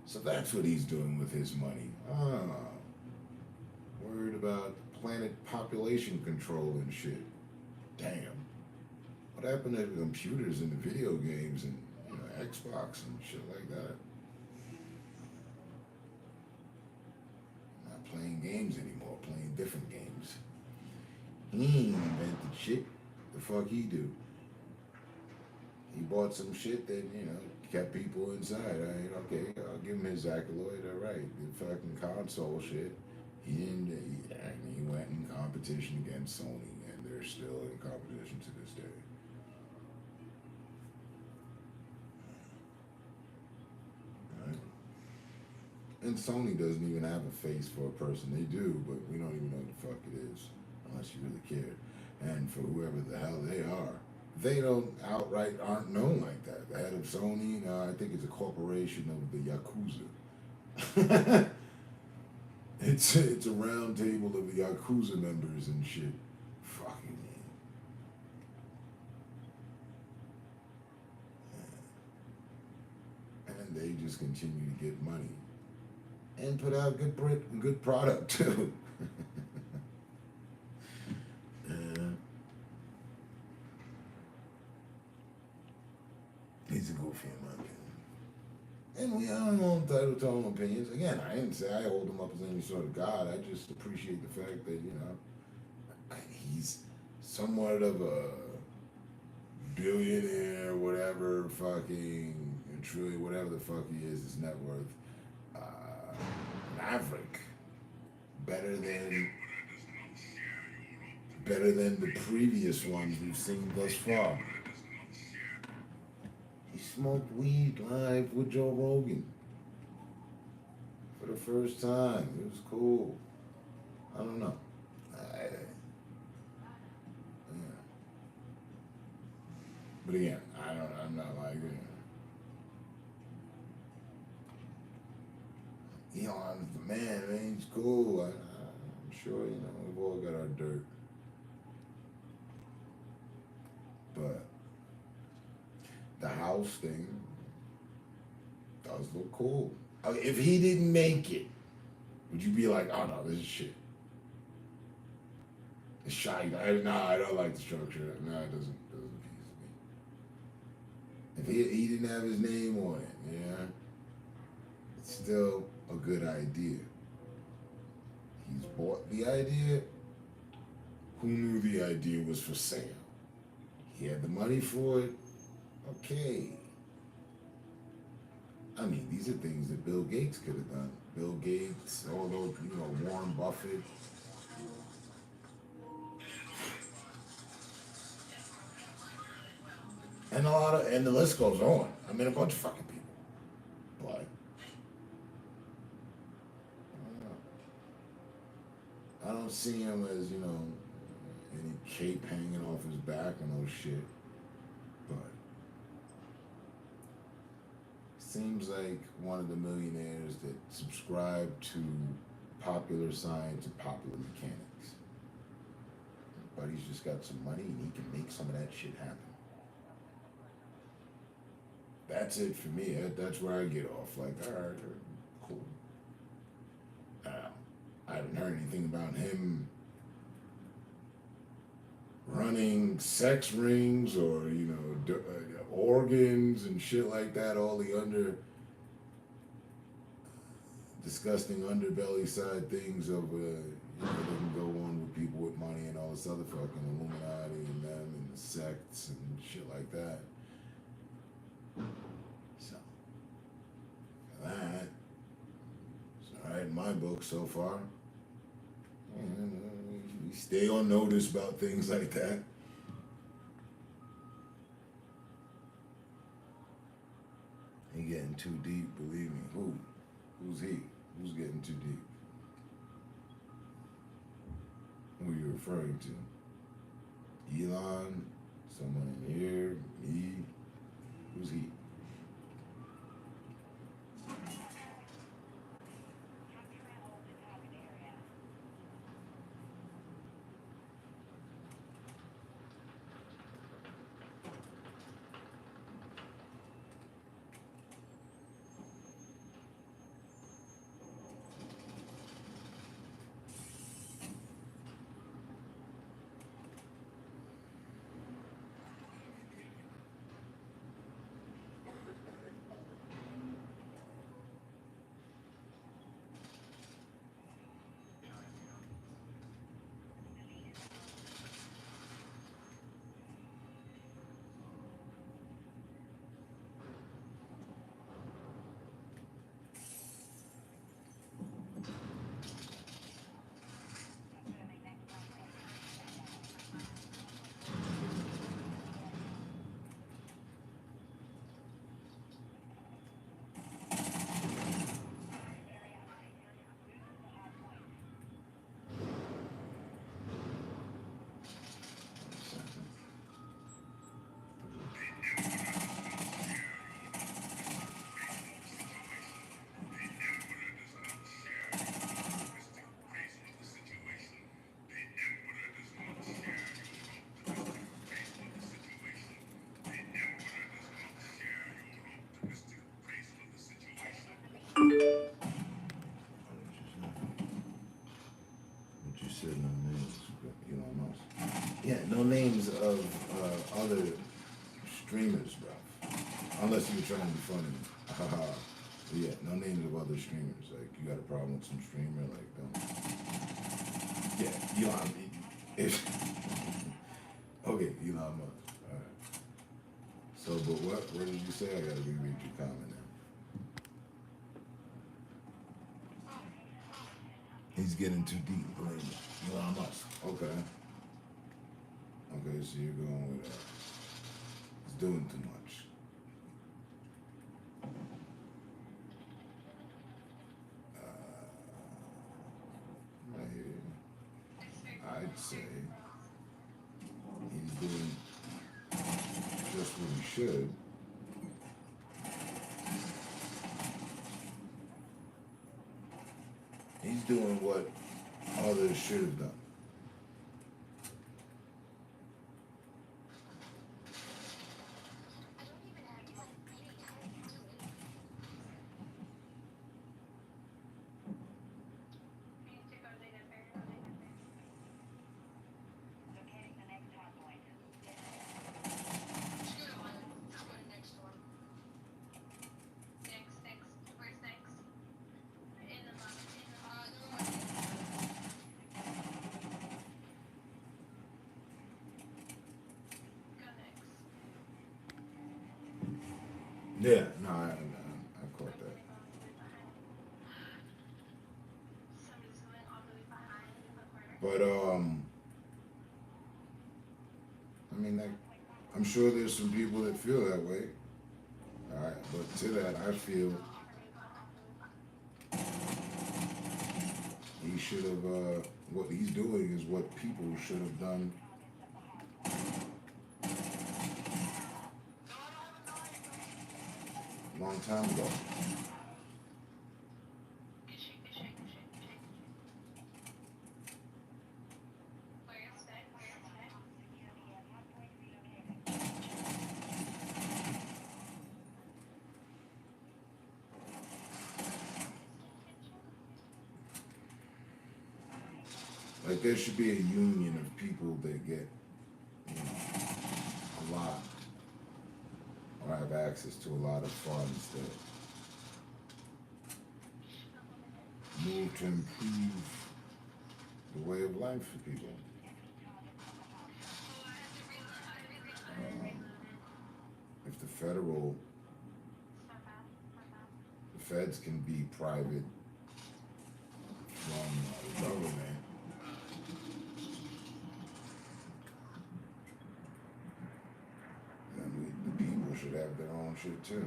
So that's what he's doing with his money. Worried about planet population control and shit. Damn. What happened to the computers and the video games and Xbox and shit like that? Not playing games anymore, playing different games. He ain't invented shit. The fuck he do? He bought some shit that, kept people inside. Okay, I'll give him his accolade, all right. The fucking console shit. He went in competition against Sony, and they're still in competition to this day. And Sony doesn't even have a face for a person. They do, but we don't even know what the fuck it is, unless you really care. And for whoever the hell they are, they aren't known like that. The head of Sony, I think it's a corporation of the Yakuza. It's a round table of the Yakuza members and shit. Fucking just continue to get money and put out good product too. He's a goofy in my opinion. And we are all entitled to our own opinions. Again, I didn't say I hold him up as any sort of god. I just appreciate the fact that, he's somewhat of a billionaire, whatever, fucking trillion, whatever the fuck he is, his net worth. Maverick. Better than the previous ones we've seen thus far. He smoked weed live with Joe Rogan for the first time. It was cool. I don't know. But again, I'm not like, Elon's the man, he's cool. I'm sure, we've all got our dirt. But the house thing does look cool. If he didn't make it, would you be like, oh no, this is shit? It's shy. I don't like the structure. No, it doesn't appease me. If he didn't have his name on it, it's still a good idea. He's bought the idea. Who knew the idea was for sale? He had the money for it. Okay. I mean, these are things that Bill Gates could have done. Bill Gates, all those, Warren Buffett. And the list goes on. I mean, a bunch of fucking people. But I don't see him as, any cape hanging off his back or no shit. But seems like one of the millionaires that subscribe to popular science and popular mechanics. But he's just got some money and he can make some of that shit happen. That's it for me. That's where I get off. Like, all right, cool. I haven't heard anything about him running sex rings or, organs and shit like that, all the disgusting underbelly side things of, they can go on with people with money and all this other fucking Illuminati and them and the sects and shit like that. So, that, it's alright in my book so far. We stay on notice about things like that. He getting too deep, believe me. Who's he? Who's getting too deep? Who are you referring to? Elon? Someone in here? Me? Who's he? Yeah, no names of other streamers, bro. Unless you're trying to be funny. Haha. Yeah, no names of other streamers. Like, you got a problem with some streamer, like, don't. Yeah, Elon. If, okay, Elon Musk. Alright. So, but what did you say? I gotta reread your comment now. He's getting too deep, blame it. Elon Musk. Okay. Okay, so you're going with he's doing too much. I hear you. I'd say he's doing just what he should. He's doing what others should have done. Yeah, no, I caught that. But I mean, like, I'm sure there's some people that feel that way. All right, but to that, I feel he should have. What he's doing is what people should have done a long time ago. Like, there should be a union of people that get, you know, a lot or have access to a lot of funds that move to improve the way of life for people. If the feds can be private from the government, then the people should have their own shit too.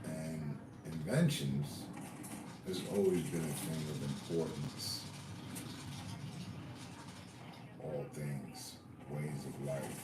And inventions has always been a thing of importance. All things, ways of life.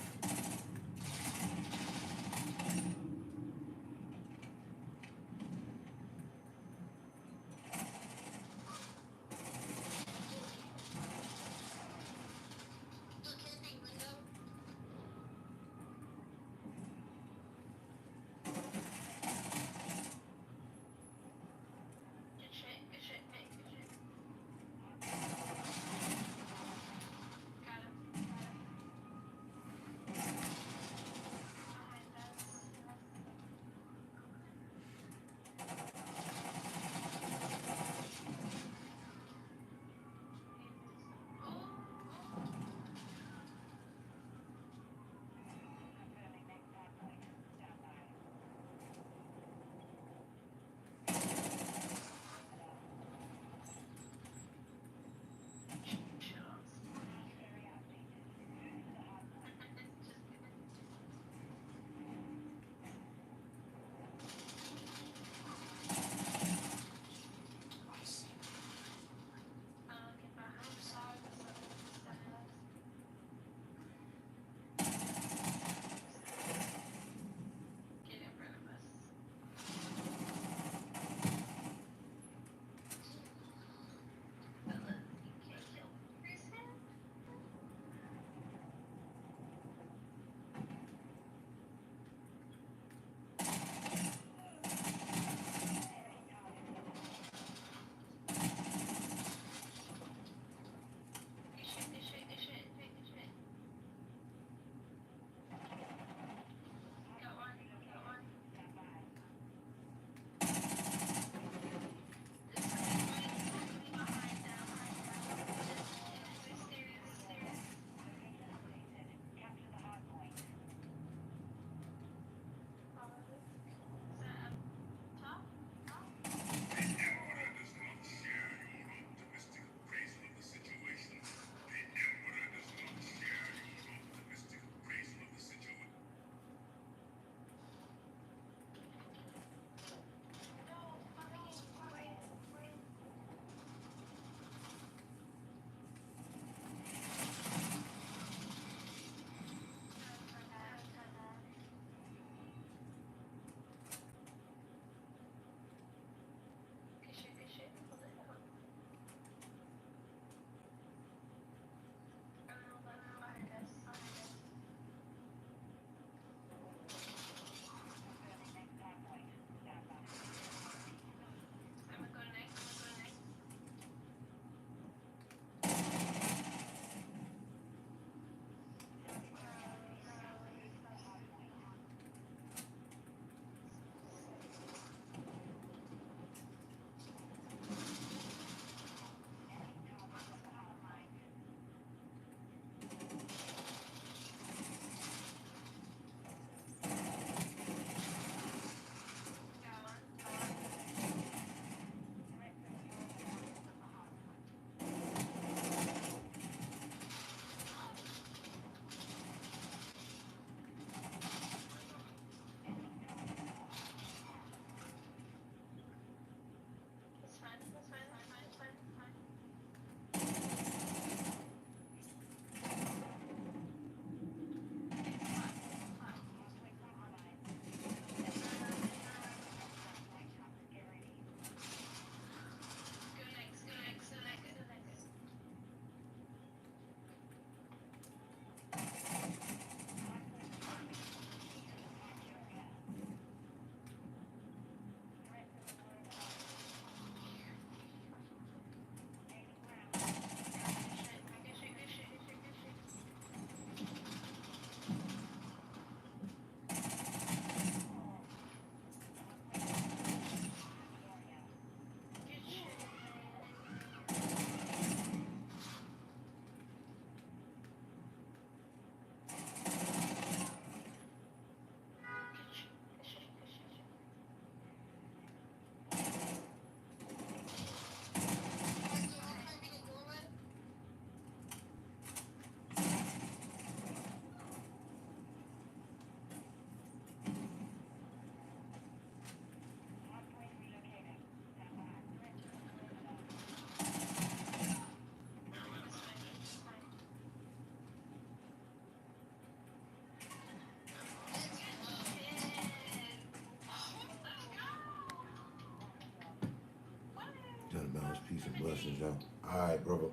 balance, peace, and blessings, y'all. All right, brother.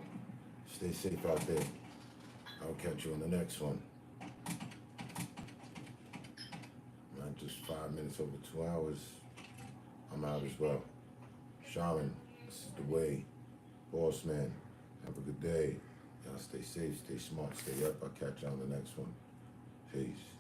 Stay safe out there. I'll catch you on the next one. Not just 5 minutes over 2 hours. I'm out as well. Shaman, this is the way. Boss man, have a good day. Y'all stay safe, stay smart, stay up. I'll catch you on the next one. Peace.